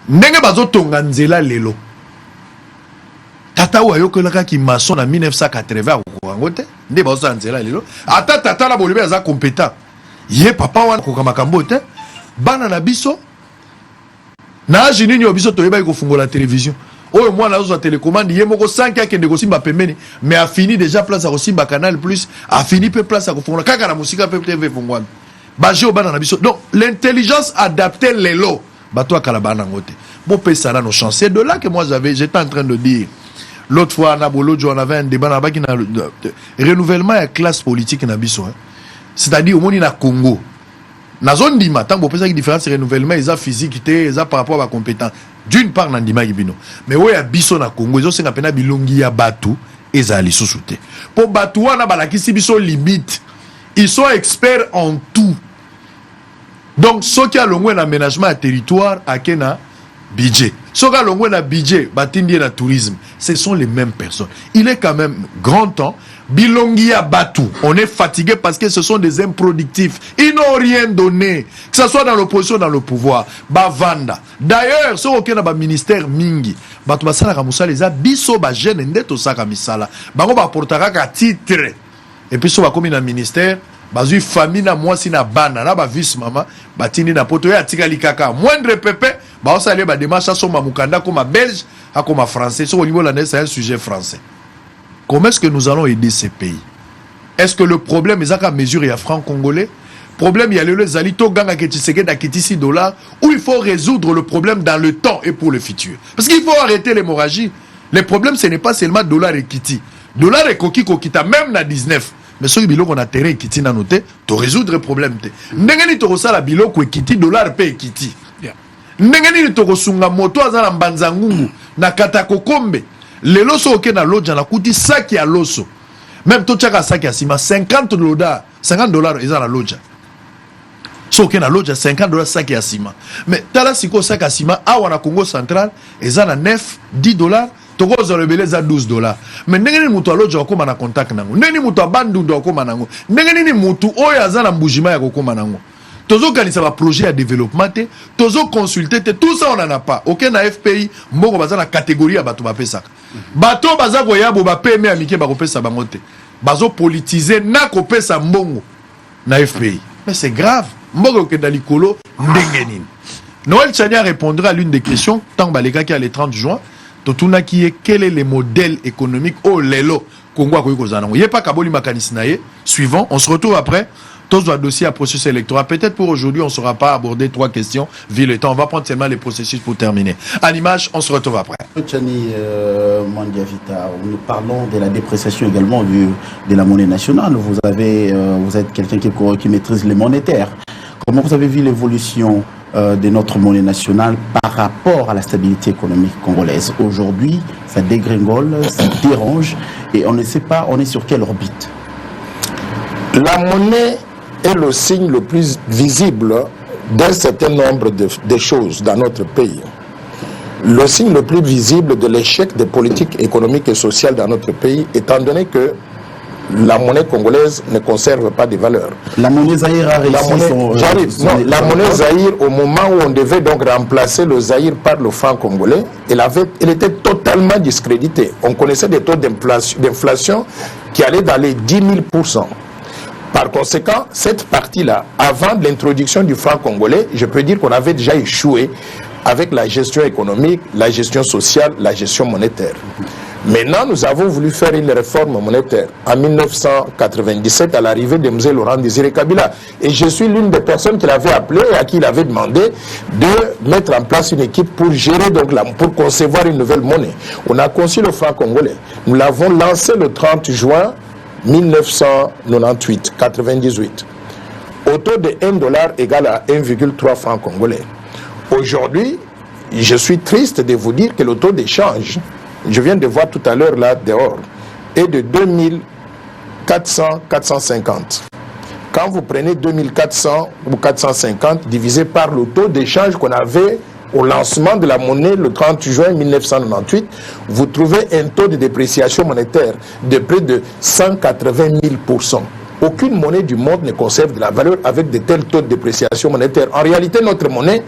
ndenge bazotonga nzela lelo tata wayo kolaka ki maçon na 1980 ko te nde bazosala nzela lelo ata tata la bolibe aza compétent ye papa wana ko kamakambo te bana na biso na jinini obiso toyeba ko fungola télévision oyo mwana azo télécommande ye moko 5 akende ko simba pembeni mais a fini déjà place à ko simba Canal Plus a fini pe place à ko fungola kaka na musika pe TV fungwana bajo bana na biso donc l'intelligence adapter lelo bato akalabana ngote bon pesa na nos chances c'est de là que moi j'étais en train de dire l'autre fois na Bolodjo on avait un débat na baki na renouvellement ya classe politique na biso hein? C'est-à-dire au monde na Congo na zone ndima tant que une différence renouvellement ils a physique ils a par rapport à compétence d'une part na ndima kibino mais oya biso na Congo ils ont senga pena bilongi ya batu ezali sous-souté pour batu wana balakisi biso limite ils sont experts en tout donc ceux qui a l'ongwe na aménagement à territoire à kena budget ceux qui a l'ongwe na budget batindi na tourisme ce sont les mêmes personnes il est quand même grand temps Bilongia Batou, on est fatigué parce que ce sont des improductifs. Ils n'ont rien donné, que ce soit dans l'opposition, dans le pouvoir. Bavanda. D'ailleurs, ce qui est dans le ministère Mingi, Batou Basala Ramoussa les a biso ba jeune ndeto saka misala. Bango ba portara ka titre. Et puis so ba comme dans le ministère, bazui famille na moi si na bana na ba vice mama, batini na poto ya tikali kaka. Moindre pépé, ba osale ba démarche so mamukanda comme belge, comme français. So au niveau là c'est un sujet français. Comment est-ce que nous allons aider ces pays? Est-ce que le problème est à mesure il y a franc congolais? Problème il y a le zalito ganga qui tseke d'akitisi $, où il faut résoudre le problème dans le temps et pour le futur. Parce qu'il faut arrêter l'hémorragie. Le problème ce n'est pas seulement dollar et kiti. Dollar et koki kokita même na 19. Mais ce biloko on a terrain et kiti na noté, to résoudre le problème te. Ndengeni to kosala biloko et kiti dollar pe kiti. Ndengeni to kosunga moto azala mbanza ngungu na katakokombe. Les loso ok na loja na kuti saki ya loso. Même to chaka saki ya sima $50 ils ont la loja. So ok na loja $50 saki ya sima. Mais tala siko saki ya sima awa na Congo central ils ont na $9-10. Toko zo rebele za $12. Mais ndengeni mutu a loja okoma na contact nango. Ndengeni mutu a bandundu okoma nango. Ndengeni mutu oyo azana mbujima ya kokoma nango. Tozo kanisa ba projet à développement te, tozo consulter te, tout ça on en a pas. OK na FPI, mbongo baza na catégorie ya bato ba pesa. Bato baza ko yabo ba PME amike ba ko pesa bango te. Bazo politiser na ko pesa mbongo na FPI. Mais c'est grave. Mbongo ke dalikolo ndengenini. Noël Chania répondra à l'une des questions tant balega qui a le 30 juin. Totuna qui est quel est le modèle économique au lelo Congo ko kozanango. Yé pas kaboli makanisi na ye. Suivant, on se retrouve après. Tous les dossiers à processus électoral. Peut-être pour aujourd'hui, on ne saura pas aborder 3 questions. Vu le temps, on va prendre seulement les processus pour terminer. À l'image, on se retrouve après. Tchani Mandiavita, nous parlons de la dépréciation également de la monnaie nationale. Vous êtes quelqu'un qui maîtrise les monétaires. Comment vous avez vu l'évolution de notre monnaie nationale par rapport à la stabilité économique congolaise? Aujourd'hui, ça dégringole, ça dérange et on ne sait pas, on est sur quelle orbite? La monnaie est le signe le plus visible d'un certain nombre de choses dans notre pays. Le signe le plus visible de l'échec des politiques économiques et sociales dans notre pays, étant donné que la monnaie congolaise ne conserve pas de valeur. La monnaie Zaïre a réussi la monnaie Zaïre, au moment où on devait donc remplacer le Zaïre par le franc congolais, elle était totalement discréditée. On connaissait des taux d'inflation qui allaient dans les 10 000%. Par conséquent, cette partie-là, avant l'introduction du franc congolais, je peux dire qu'on avait déjà échoué avec la gestion économique, la gestion sociale, la gestion monétaire. Maintenant, nous avons voulu faire une réforme monétaire en 1997 à l'arrivée de M. Laurent Désiré Kabila. Et je suis l'une des personnes qui l'avait appelé et à qui il avait demandé de mettre en place une équipe pour gérer, donc pour concevoir une nouvelle monnaie. On a conçu le franc congolais. Nous l'avons lancé le 30 juin 1998, 98, au taux de $1 égal à 1,3 francs congolais. Aujourd'hui, je suis triste de vous dire que le taux d'échange, je viens de voir tout à l'heure là dehors, est de 2400-450. Quand vous prenez 2400 ou 450 divisé par le taux d'échange qu'on avait au lancement de la monnaie le 30 juin 1998, vous trouvez un taux de dépréciation monétaire de près de 180 000%. Aucune monnaie du monde ne conserve de la valeur avec de tels taux de dépréciation monétaire. En réalité, notre monnaie,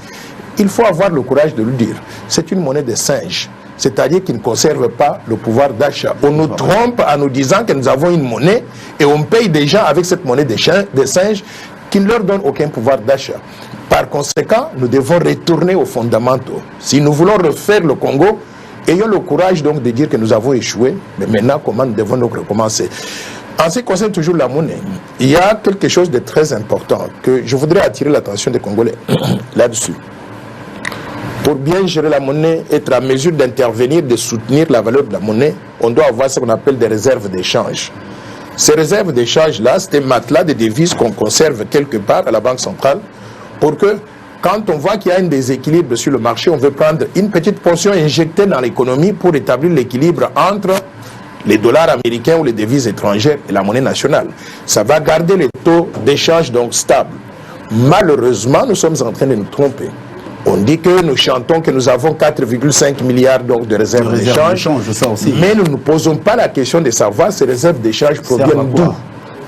il faut avoir le courage de le dire, c'est une monnaie de singe. C'est-à-dire qui ne conserve pas le pouvoir d'achat. On nous trompe en nous disant que nous avons une monnaie et on paye des gens avec cette monnaie de singe qui ne leur donne aucun pouvoir d'achat. Par conséquent, nous devons retourner aux fondamentaux. Si nous voulons refaire le Congo, ayons le courage donc de dire que nous avons échoué, mais maintenant, comment nous devons donc recommencer? En ce qui concerne toujours la monnaie, il y a quelque chose de très important que je voudrais attirer l'attention des Congolais là-dessus. Pour bien gérer la monnaie, être à mesure d'intervenir, de soutenir la valeur de la monnaie, on doit avoir ce qu'on appelle des réserves d'échange. Ces réserves d'échange-là, c'est un matelas de devises qu'on conserve quelque part à la Banque centrale pour que, quand on voit qu'il y a un déséquilibre sur le marché, on veut prendre une petite portion injectée dans l'économie pour établir l'équilibre entre les dollars américains ou les devises étrangères et la monnaie nationale. Ça va garder les taux d'échange donc stables. Malheureusement, nous sommes en train de nous tromper. On dit que nous chantons que nous avons 4,5 milliards donc de réserves d'échange, mais nous ne nous posons pas la question de savoir ces réserves d'échange proviennent d'où.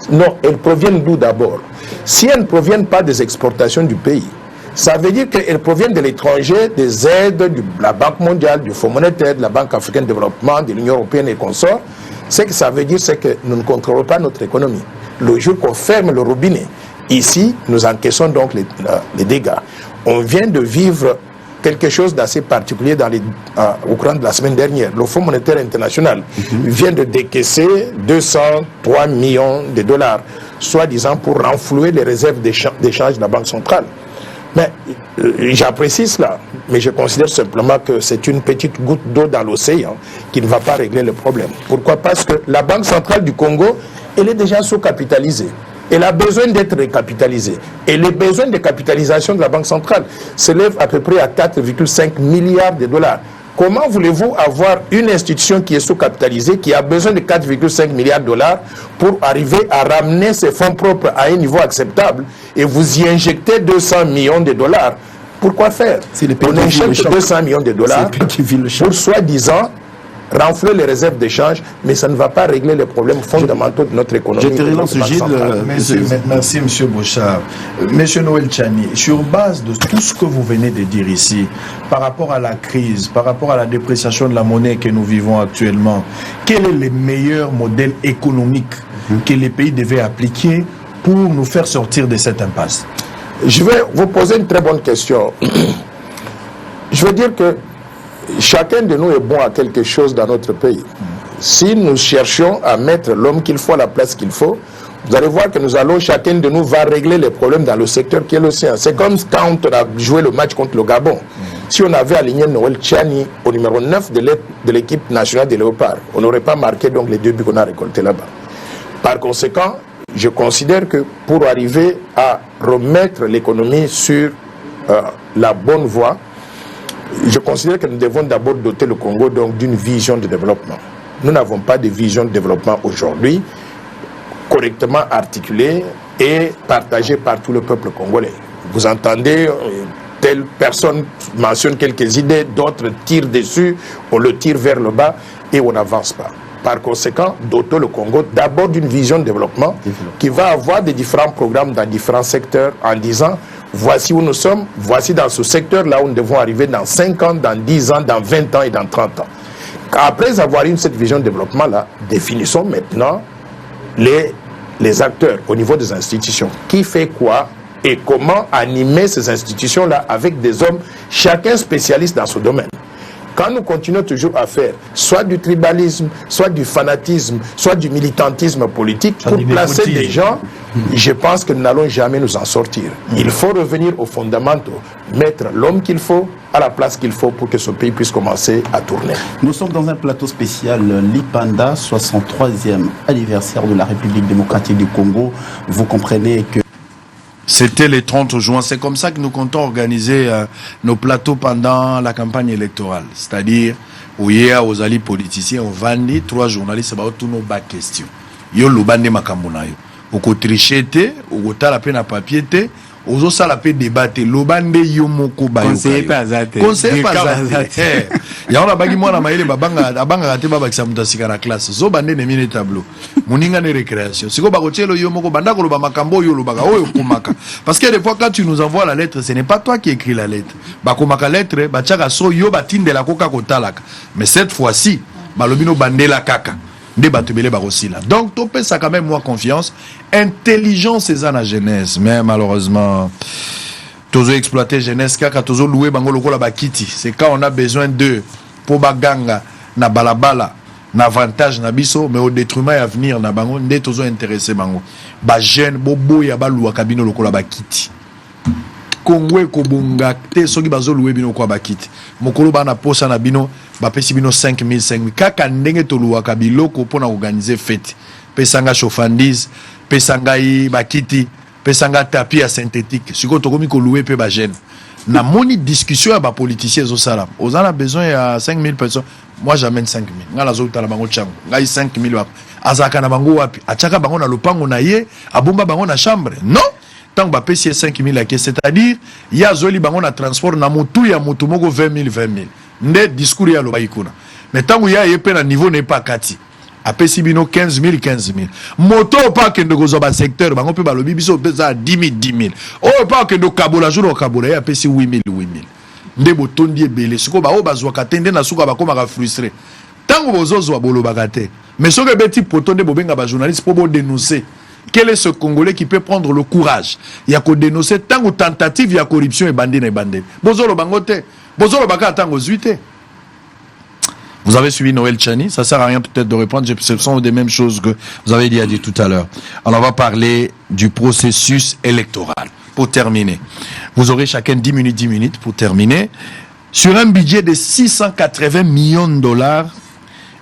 Non, elles proviennent d'où d'abord? Si elles ne proviennent pas des exportations du pays, ça veut dire qu'elles proviennent de l'étranger, des aides de la Banque mondiale, du Fonds monétaire, de la Banque africaine de développement, de l'Union européenne et consorts. Ce que ça veut dire, c'est que nous ne contrôlons pas notre économie. Le jour qu'on ferme le robinet, ici, nous encaissons donc les dégâts. On vient de vivre quelque chose d'assez particulier au courant de la semaine dernière. Le Fonds monétaire international vient de décaisser 203 millions de dollars, soi-disant pour renflouer les réserves d'échange de la Banque centrale. Mais j'apprécie cela, mais je considère simplement que c'est une petite goutte d'eau dans l'océan qui ne va pas régler le problème. Pourquoi? Parce que la Banque centrale du Congo, elle est déjà sous-capitalisée. Elle a besoin d'être récapitalisée. Et les besoins de capitalisation de la Banque centrale s'élèvent à peu près à 4,5 milliards de dollars. Comment voulez-vous avoir une institution qui est sous-capitalisée, qui a besoin de 4,5 milliards de dollars pour arriver à ramener ses fonds propres à un niveau acceptable et vous y injectez 200 millions de dollars? Pourquoi faire? On injecte 200 millions de dollars pour soi-disant renflouer les réserves d'échange, mais ça ne va pas régler les problèmes fondamentaux de notre économie. Je te relance, Gilles. Merci, M. Bouchard. M. Noël Tchani, sur base de tout ce que vous venez de dire ici, par rapport à la crise, par rapport à la dépréciation de la monnaie que nous vivons actuellement, quel est le meilleur modèle économique que les pays devaient appliquer pour nous faire sortir de cette impasse? Je vais vous poser une très bonne question. Je veux dire que chacun de nous est bon à quelque chose dans notre pays. Si nous cherchions à mettre l'homme qu'il faut à la place qu'il faut, vous allez voir que chacun de nous va régler les problèmes dans le secteur qui est le sien. C'est comme quand on a joué le match contre le Gabon. Si on avait aligné Noël Tchani au numéro 9 de l'équipe nationale des Léopards, on n'aurait pas marqué donc les 2 buts qu'on a récoltés là-bas. Par conséquent, je considère que pour arriver à remettre l'économie sur la bonne voie, je considère que nous devons d'abord doter le Congo donc d'une vision de développement. Nous n'avons pas de vision de développement aujourd'hui correctement articulée et partagée par tout le peuple congolais. Vous entendez, telle personne mentionne quelques idées, d'autres tirent dessus, on le tire vers le bas et on n'avance pas. Par conséquent, doter le Congo d'abord d'une vision de développement qui va avoir des différents programmes dans différents secteurs en disant voici où nous sommes, voici dans ce secteur-là où nous devons arriver dans 5 ans, dans 10 ans, dans 20 ans et dans 30 ans. Après avoir eu cette vision de développement-là, définissons maintenant les acteurs au niveau des institutions. Qui fait quoi et comment animer ces institutions-là avec des hommes, chacun spécialiste dans ce domaine. Quand nous continuons toujours à faire soit du tribalisme, soit du fanatisme, soit du militantisme politique pour placer des gens, je pense que nous n'allons jamais nous en sortir. Il faut revenir aux fondamentaux, mettre l'homme qu'il faut à la place qu'il faut pour que ce pays puisse commencer à tourner. Nous sommes dans un plateau spécial Lipanda, 63e anniversaire de la République démocratique du Congo. Vous comprenez que c'était le 30 juin. C'est comme ça que nous comptons organiser nos plateaux pendant la campagne électorale. C'est-à-dire, où il y a aux alliés politiciens, on vendit 3 journalistes, c'est tous nos bas questions. Yo l'obande makambonayo. Au tricher, au la peine à papier, aux ça la peine débattre. L'obande yo moko bayo. Conseiller pas zate. Conseiller pas zate. Ya on a bagi moi na maile babanga raté baba kisamuta sika na classe. Zo bande ne mine tableau. Moninga ne récréation. Siko bakotelo yo moko banda ko loba makambo yo lobaka oyo komaka. Parce que des fois quand tu nous envoies la lettre, ce n'est pas toi qui écris la lettre. Bakomaka lettre, bachaka so yo batinde la koka kotalaka. Mais cette fois-ci, balobino bande la kaka. Donc, topé ça quand même moi confiance. Intelligence c'est ça la jeunesse. Mais malheureusement, tozo exploiter jeunesse kaka tozo louer bango lokola bakiti. C'est quand on a besoin de pour baganga na balabala na avantage na biso mais au détriment à venir na bango ndé tozo intéressé bango. Ba jeune bobo ya ba louwa kabino lokola bakiti. Kongwe kobunga te soki bazo louer bino kwa bakiti. Mokolo bana posa na bino ba pesi bino 5000 kaka ndenge to louwa kabiloko pona organiser fête. Pesanga chauffandise, pesanga bakiti, pesanga tapis à synthétique siko tokomi ko louer pe ba jeune na moni discussion ya ba politiciens zo sala on a besoin à 5000 personnes moi j'amène 5000 ngala zo tala bango chango ngai 5000 wapi azaka na bango wapi achaka bango na lopango na ye abomba bango na chambre non tant ba pesi 5000 ake c'est-à-dire ya zoli bango na transport na motu ya motu moko 20000 nde discours ya loba ikuna mais tant ya yepe na niveau n'est pas kati apesi bino 15000 moto pa kende gozo ba secteur bango pe balobi biso pesa 10000 o pa kende kabola jour kabola ya pesi 8000 nde botondi ebele siko ba o bazwa katende na suka bakoma ka frustré tango bozozo wa bolo bakate mais soke beti potonde bobenga ba journaliste pour bo dénoncer quel est ce Congolais qui peut prendre le courage ya ko dénoncer tango tentative ya corruption et bandé na bandé bozolo bangote bozolo baka tango zuité. Vous avez suivi Noël Chani, ça sert à rien peut-être de répondre, ce sont des mêmes choses que vous avez dit tout à l'heure. Alors on va parler du processus électoral. Pour terminer, vous aurez chacun 10 minutes pour terminer. Sur un budget de 680 millions de dollars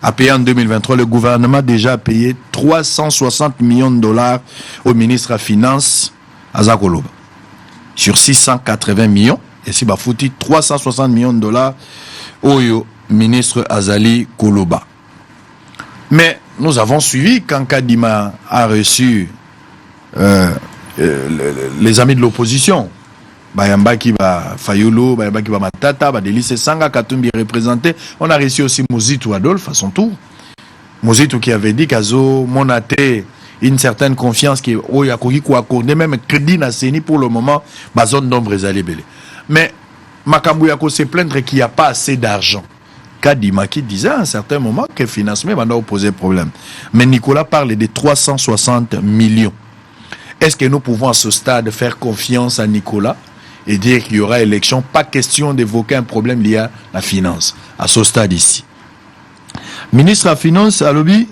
à payer en 2023, le gouvernement a déjà payé 360 millions de dollars au ministre des Finances, Aza Koloba. Sur 680 millions, et si bah fouti 360 millions de dollars au ministre Azali Koloba. Mais nous avons suivi quand Kadima a reçu les amis de l'opposition. Bayamba qui va Fayolo, Bayamba qui va Matata, Badelise Sanga, Katumbi représenté. On a reçu aussi Mozitou Adolphe à son tour. Mozitou qui avait dit qu'Azo Monaté une certaine confiance qui est accordé même crédit na Seni pour le moment, zone d'ombre Ezali Belé. Mais Makambu Yako se plaindre qu'il n'y a pas assez d'argent. Kadima qui disait à un certain moment que le financement va nous poser problème. Mais Nicolas parle de 360 millions. Est-ce que nous pouvons à ce stade faire confiance à Nicolas et dire qu'il y aura élection? Pas question d'évoquer un problème lié à la finance. À ce stade ici. Ministre de la Finance, à l'objet,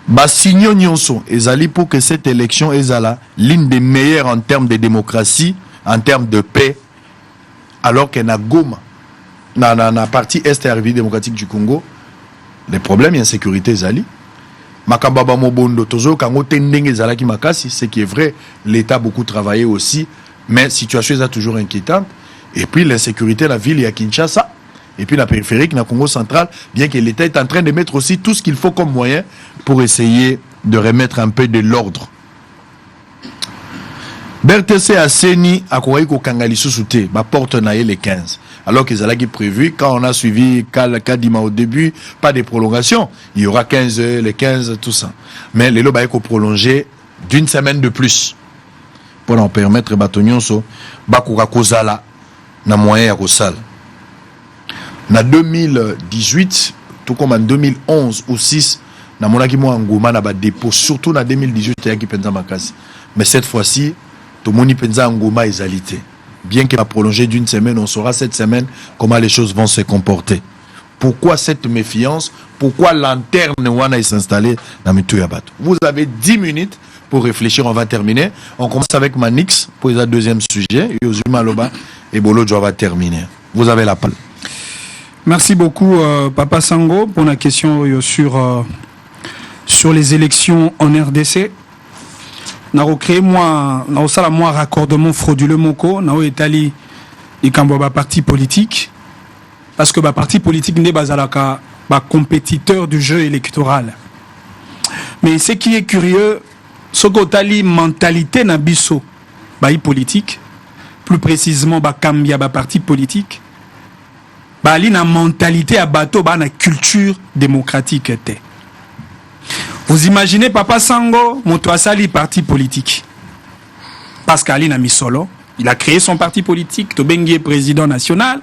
Bassigno Nyonso, ezali pour que cette élection est l'une des meilleures en termes de démocratie, en termes de paix, alors qu'elle a Goma. Dans la partie Est et République démocratique du Congo, les problèmes d'insécurité zali. Makambaba Mobondo Tozo, Kango Tendenge Zalaki Makasi, ce qui est vrai, l'État a beaucoup travaillé aussi, mais la situation est toujours inquiétante. Et puis l'insécurité, la ville, il y a Kinshasa, et puis la périphérique, la Congo central, bien que l'État est en train de mettre aussi tout ce qu'il faut comme moyen pour essayer de remettre un peu de l'ordre. BRTC a Seni à Kouraïko Kangalisu Souté, ma porte naïe les 15. Alors qu'ils allaient prévu, quand on a suivi Kadima au début, pas de prolongation. Il y aura 15, les 15, tout ça. Mais les lots ont prolongé d'une semaine de plus. Pour en permettre Batonion so, Bakura Kozala, na moyen à Kosal. En 2018, tout comme en 2011 ou 6, na monaki mo Ngoma na ba dépôt, surtout en 2018, il y a qui pensa makasi. Mais cette fois-ci, tout le monde pensa Ngoma égalité. Bien qu'elle a prolongé d'une semaine, on saura cette semaine comment les choses vont se comporter. Pourquoi cette méfiance? Pourquoi l'antenne Wana est installée dans Mituyabat? Vous avez 10 minutes pour réfléchir, on va terminer. On commence avec Manix pour le deuxième sujet. Yozuma Loba et Bolo va terminer. Vous avez la parole. Merci beaucoup, Papa Sango, pour la question sur les élections en RDC. Nous avons créé moi raccordement frauduleux moko, nous avons étalé les parti politique, parce que le parti politique n'est pas compétiteur du jeu électoral. Mais ce qui est curieux, c'est que la mentalité na biso politique, plus précisément Kambia parti politique, la mentalité à bateau na culture démocratique était. Vous imaginez Papa Sango, Motoasali parti politique. Pascal Namisolo, il a créé son parti politique, Tobengue est président national,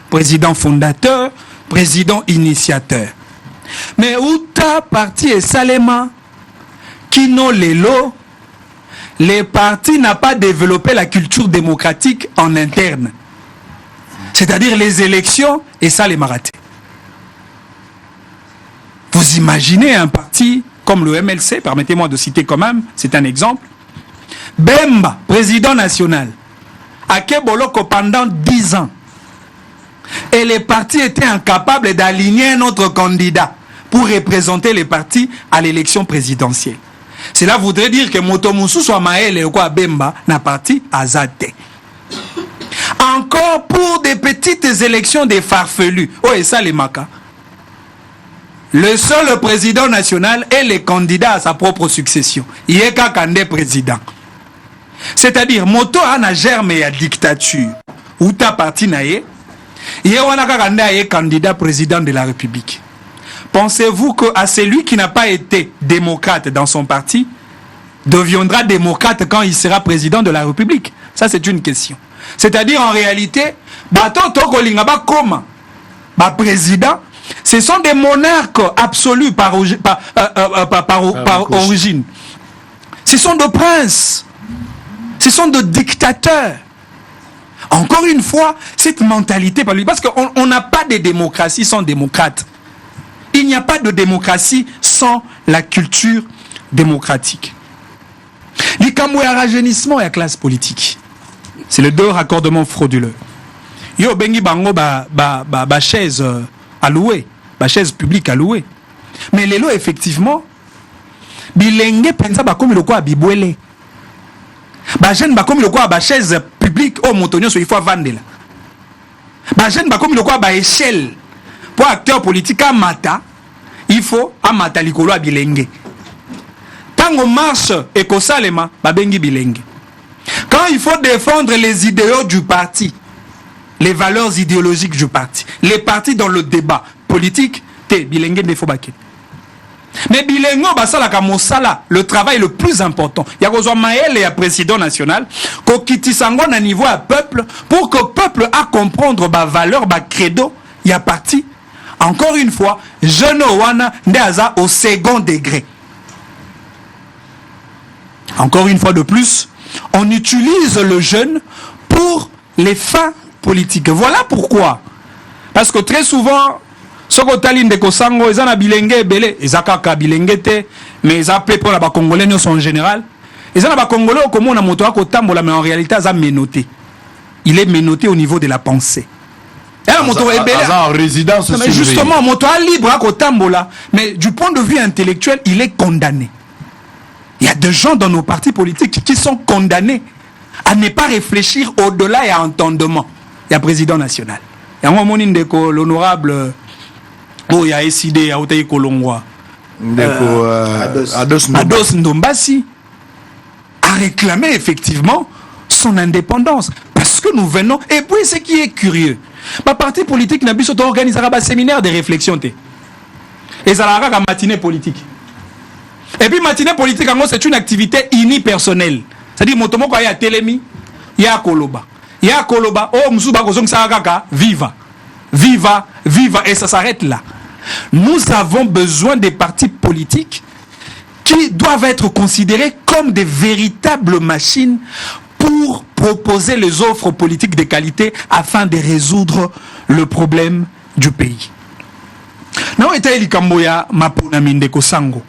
président fondateur, président initiateur. Mais où ta parti est Salema, Kino Lelo, les partis n'ont pas développé la culture démocratique en interne. C'est-à-dire les élections et ça les marathés. Vous imaginez un parti comme le MLC, permettez-moi de citer quand même, c'est un exemple. Bemba, président national, à Keboloko pendant 10 ans. Et les partis étaient incapables d'aligner un autre candidat pour représenter les partis à l'élection présidentielle. Cela voudrait dire que Motomusu soit Maël ou quoi Bemba n'a parti Azate. Encore pour des petites élections des farfelus. Oh, et ça les maca. Le seul président national est le candidat à sa propre succession. Il est qu'un candidat président. C'est-à-dire, Moto a germe et dictature. Ou ta parti naïe. Il est candidat président de la République. Pensez-vous qu'à celui qui n'a pas été démocrate dans son parti deviendra démocrate quand il sera président de la République? Ça, c'est une question. C'est-à-dire, en réalité, président, ce sont des monarques absolus par origine. Ce sont des princes. Ce sont des dictateurs. Encore une fois, cette mentalité, parce qu'on n'a pas de démocratie sans démocrate. Il n'y a pas de démocratie sans la culture démocratique. Likambo ya rajeunissement et la classe politique. C'est le deux raccordements frauduleux. Yo bengi bango ba chaise allouée, ba chaise publique allouée. Mais les lots effectivement bilenge pensa ba comme le quoi bibwele. Ba jeune ba comme le quoi ba chaise publique au montonio so il faut vendre là. Ba jeune ba comme le quoi ba échelle. Pour acteur politique à mata, il faut à mata likolo à bilenge. Quand on marche et qu'on salema, ba bengi bilenge. Quand il faut défendre les idéaux du parti, les valeurs idéologiques du parti, les partis dans le débat politique, t'es bilenge ne faut pas. Mais bilingue, le travail le plus important. Il y a besoin Maël et un président national, qui s'engage à niveau à peuple, pour que le peuple a comprendre ma valeur, ma credo, il y a parti. Encore une fois, jeune Owana Ndaza au second degré. Encore une fois de plus, on utilise le jeune pour les fins politiques. Voilà pourquoi. Parce que très souvent, ce que Taline de Kosango, ils ont un bilenge belé, ils ont un bilenge te, mais ils ont appelé pour la Congolais en général. Ils ont un Congolais comme on a montré à Kotambola, mais en réalité, ils ont menotté. Il est menotté au niveau de la pensée. En résidence. Mais justement, moto libre à Kotambola, mais du point de vue intellectuel, il est condamné. Il y a des gens dans nos partis politiques qui sont condamnés à ne pas réfléchir au-delà et à entendement. Il y a président national. Il y a un moment où l'honorable il y a SID à Otaï Kolongwa Ados Ndombasi a réclamé effectivement son indépendance. Parce que nous venons. Et puis ce qui est curieux, ma parti politique n'a pas organisé un séminaire de réflexion. Et ça a une matinée politique. Et puis matinée politique, c'est une activité unipersonnelle. C'est-à-dire, motomoko ya telemi, ya koloba. Ya koloba, oh msuba kozong sarakaka, viva. Viva, viva, et ça s'arrête là. Nous avons besoin des partis politiques qui doivent être considérés comme des véritables machines pour proposer les offres politiques de qualité afin de résoudre le problème du pays. Non, était likamboya mapuna mindeko sango.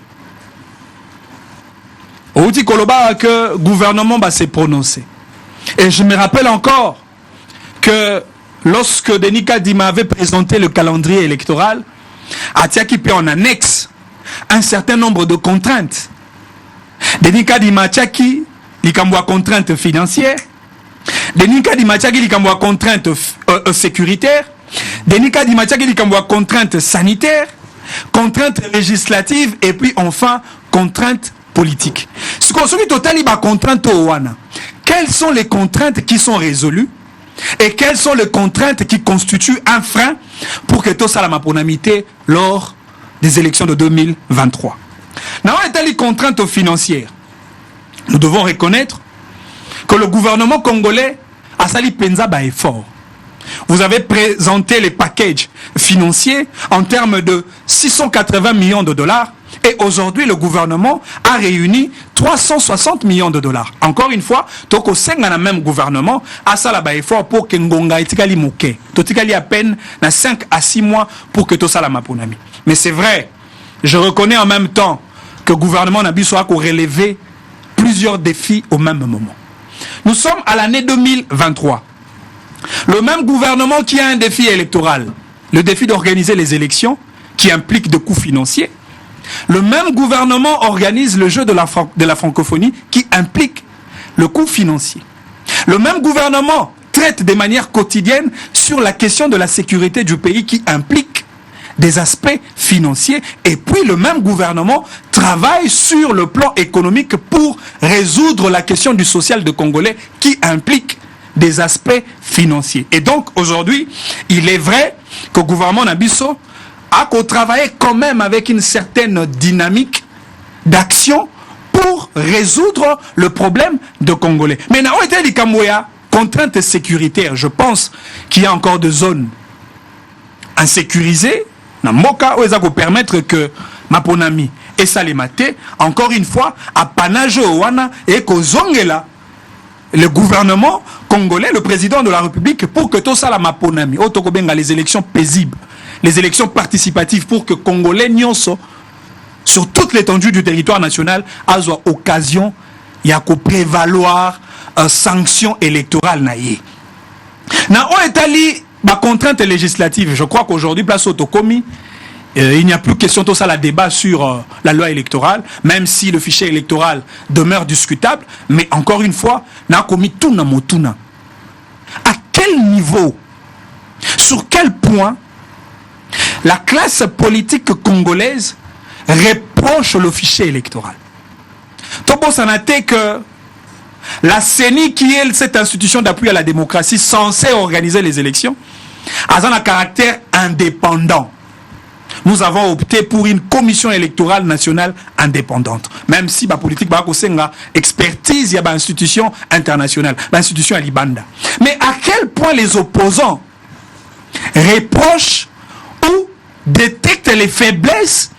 On dit que le gouvernement va se prononcer. Et je me rappelle encore que lorsque Denis Kadima avait présenté le calendrier électoral, Atiaki peut en annexe un certain nombre de contraintes. Denis Kadima Atiaki, il y a contraintes financières. Denis Kadima Atiaki, il y a contraintes sécuritaires. Denis Kadima Atiaki, il y a contraintes sanitaires, contraintes législatives et puis enfin contraintes politiques. Ce qu'on se dit total, il y a contraintes au Wana. Quelles sont les contraintes qui sont résolues et quelles sont les contraintes qui constituent un frein pour que tout ça la maponamité lors des élections de 2023. Dans les contraintes financières, nous devons reconnaître que le gouvernement congolais a sali penza ba effort. Vous avez présenté les packages financiers en termes de 680 millions de dollars et aujourd'hui le gouvernement a réuni 360 millions de dollars. Encore une fois, toko senga na même gouvernement a sala ba effort pour que ngonga etikali moke. Totikali à peine na 5 à 6 mois pour que tout ça la maponami. Mais c'est vrai, je reconnais en même temps que le gouvernement n'a pas relevé plusieurs défis au même moment. Nous sommes à l'année 2023. Le même gouvernement qui a un défi électoral, le défi d'organiser les élections, qui implique des coûts financiers, Le même gouvernement organise le jeu de la francophonie qui implique le coût financier. Le même gouvernement traite de manière quotidienne sur la question de la sécurité du pays qui implique des aspects financiers. Et puis le même gouvernement travaille sur le plan économique pour résoudre la question du social de Congolais qui implique des aspects financiers. Et donc aujourd'hui, il est vrai que le gouvernement Nabiso a travaillé quand même avec une certaine dynamique d'action pour résoudre le problème de Congolais. Mais n'a pas été les Kamouya, contraintes sécuritaires. Je pense qu'il y a encore des zones insécurisées. Na moka ou ezako permettre que Maponami et Salemate, encore une fois, à Panajo Wana et Kozongela, le gouvernement congolais, le président de la République, pour que tout ça la Maponami, Otokobenga, les élections paisibles, les élections participatives, pour que Congolais nyonso, sur toute l'étendue du territoire national, azo occasion, il y a qu'au prévaloir sanction électorale naïe. Na o etali ba contrainte législative, je crois qu'aujourd'hui place autocomi, il n'y a plus question tout ça la débat sur la loi électorale, même si le fichier électoral demeure discutable, mais encore une fois, na commis tout na motuna. À quel niveau, sur quel point la classe politique congolaise reproche le fichier électoral? Topo sanate que la CENI, qui est cette institution d'appui à la démocratie censée organiser les élections, a un caractère indépendant. Nous avons opté pour une commission électorale nationale indépendante. Même si la politique a expertise, il y a une institution internationale, l'institution à Libanda. Mais à quel point les opposants reprochent ou détectent les faiblesses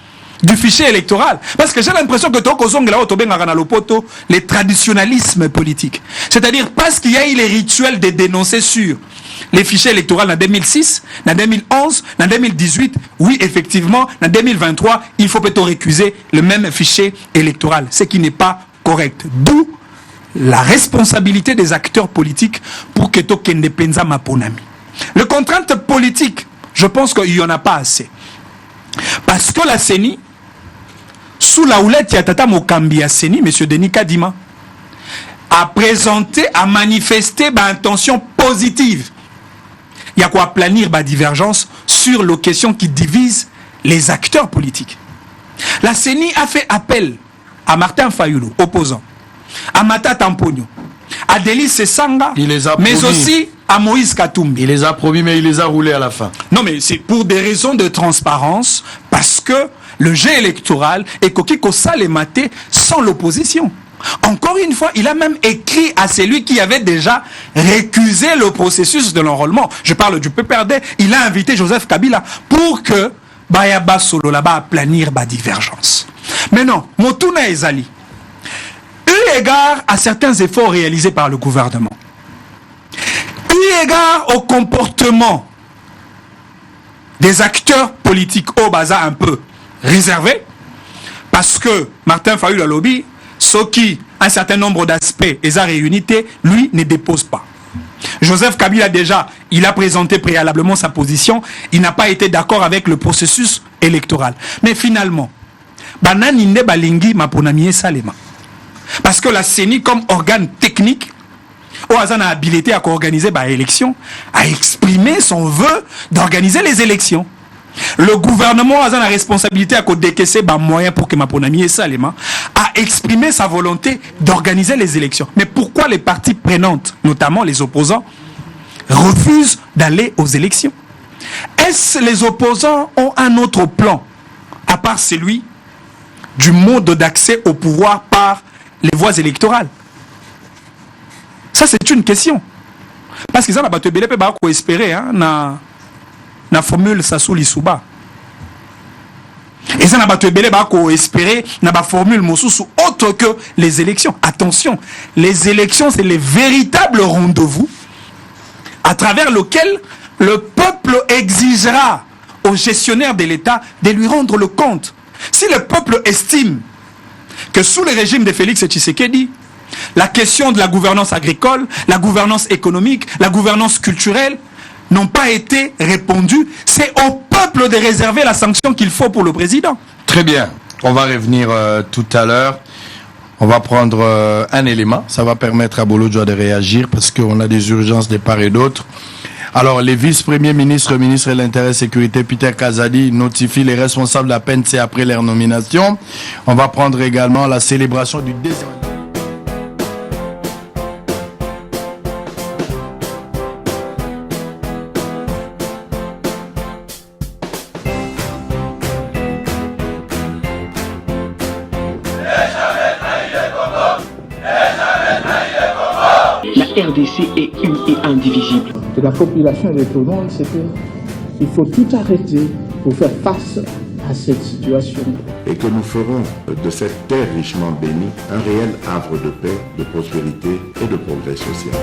du fichier électoral? Parce que j'ai l'impression que les traditionnalismes politiques, c'est-à-dire parce qu'il y a eu les rituels de dénoncer sur les fichiers électoraux en 2006, en 2011, en 2018, oui effectivement, en 2023, il faut peut-être récuser le même fichier électoral, ce qui n'est pas correct. D'où la responsabilité des acteurs politiques pour que Tokende Penza Maponami. Les contraintes politiques, je pense qu'il n'y en a pas assez. Parce que la CENI, sous la houlette Yatata Mokambi à CENI, M. Denis Kadima, a présenté, a manifesté une intention positive. Il y a quoi planir la divergence sur les questions qui divisent les acteurs politiques. La CENI a fait appel à Martin Fayulu, opposant, à Mata Tampogno, à Delis Sesanga, mais aussi à Moïse Katumbi. Il les a promis, mais il les a roulés à la fin. Non, mais c'est pour des raisons de transparence, parce que le jeu électoral est Kokiko Salemate sans l'opposition. Encore une fois, il a même écrit à celui qui avait déjà récusé le processus de l'enrôlement. Je parle du PPRD. Il a invité Joseph Kabila pour que Bayaba Solo là-bas planir la divergence. Mais non, Motuna Ezali, eu égard à certains efforts réalisés par le gouvernement, eu égard au comportement des acteurs politiques au bazar un peu réservé, parce que Martin Fayulu a lobby, ce qui, un certain nombre d'aspects, et sa réunité, lui ne dépose pas. Joseph Kabila déjà, il a présenté préalablement sa position, il n'a pas été d'accord avec le processus électoral. Mais finalement, Bananinde Balingi Maponamie Salema. Parce que la CENI, comme organe technique, au hasard a habilité à organiser l'élection, a exprimé son vœu d'organiser les élections. Le gouvernement a la responsabilité à décaisser les moyens pour que Maponami et Salema a exprimé sa volonté d'organiser les élections. Mais pourquoi les parties prenantes, notamment les opposants, refusent d'aller aux élections? Est-ce les opposants ont un autre plan, à part celui du mode d'accès au pouvoir par les voies électorales? Ça, c'est une question. Parce qu'ils ont espéré, hein, na formule Sassou Lissouba. Et ça n'a pas espéré na ba formule Mosusu autre que les élections. Attention, les élections c'est les véritables rendez-vous à travers lequel le peuple exigera aux gestionnaires de l'État de lui rendre le compte. Si le peuple estime que sous le régime de Félix Tshisekedi, la question de la gouvernance agricole, la gouvernance économique, la gouvernance culturelle n'ont pas été répondus, c'est au peuple de réserver la sanction qu'il faut pour le président. Très bien. On va revenir tout à l'heure. On va prendre un élément. Ça va permettre à Bolodjoa de réagir parce qu'on a des urgences de part et d'autre. Alors, les vice-premiers ministres, ministre de l'Intérieur et Sécurité, Peter Kazadi, notifient les responsables de la PNC après leur nomination. On va prendre également la célébration du deuxième. La RDC est une et indivisible. De la population et de tout le monde, c'est qu'il faut tout arrêter pour faire face à cette situation. Et que nous ferons de cette terre richement bénie un réel havre de paix, de prospérité et de progrès social.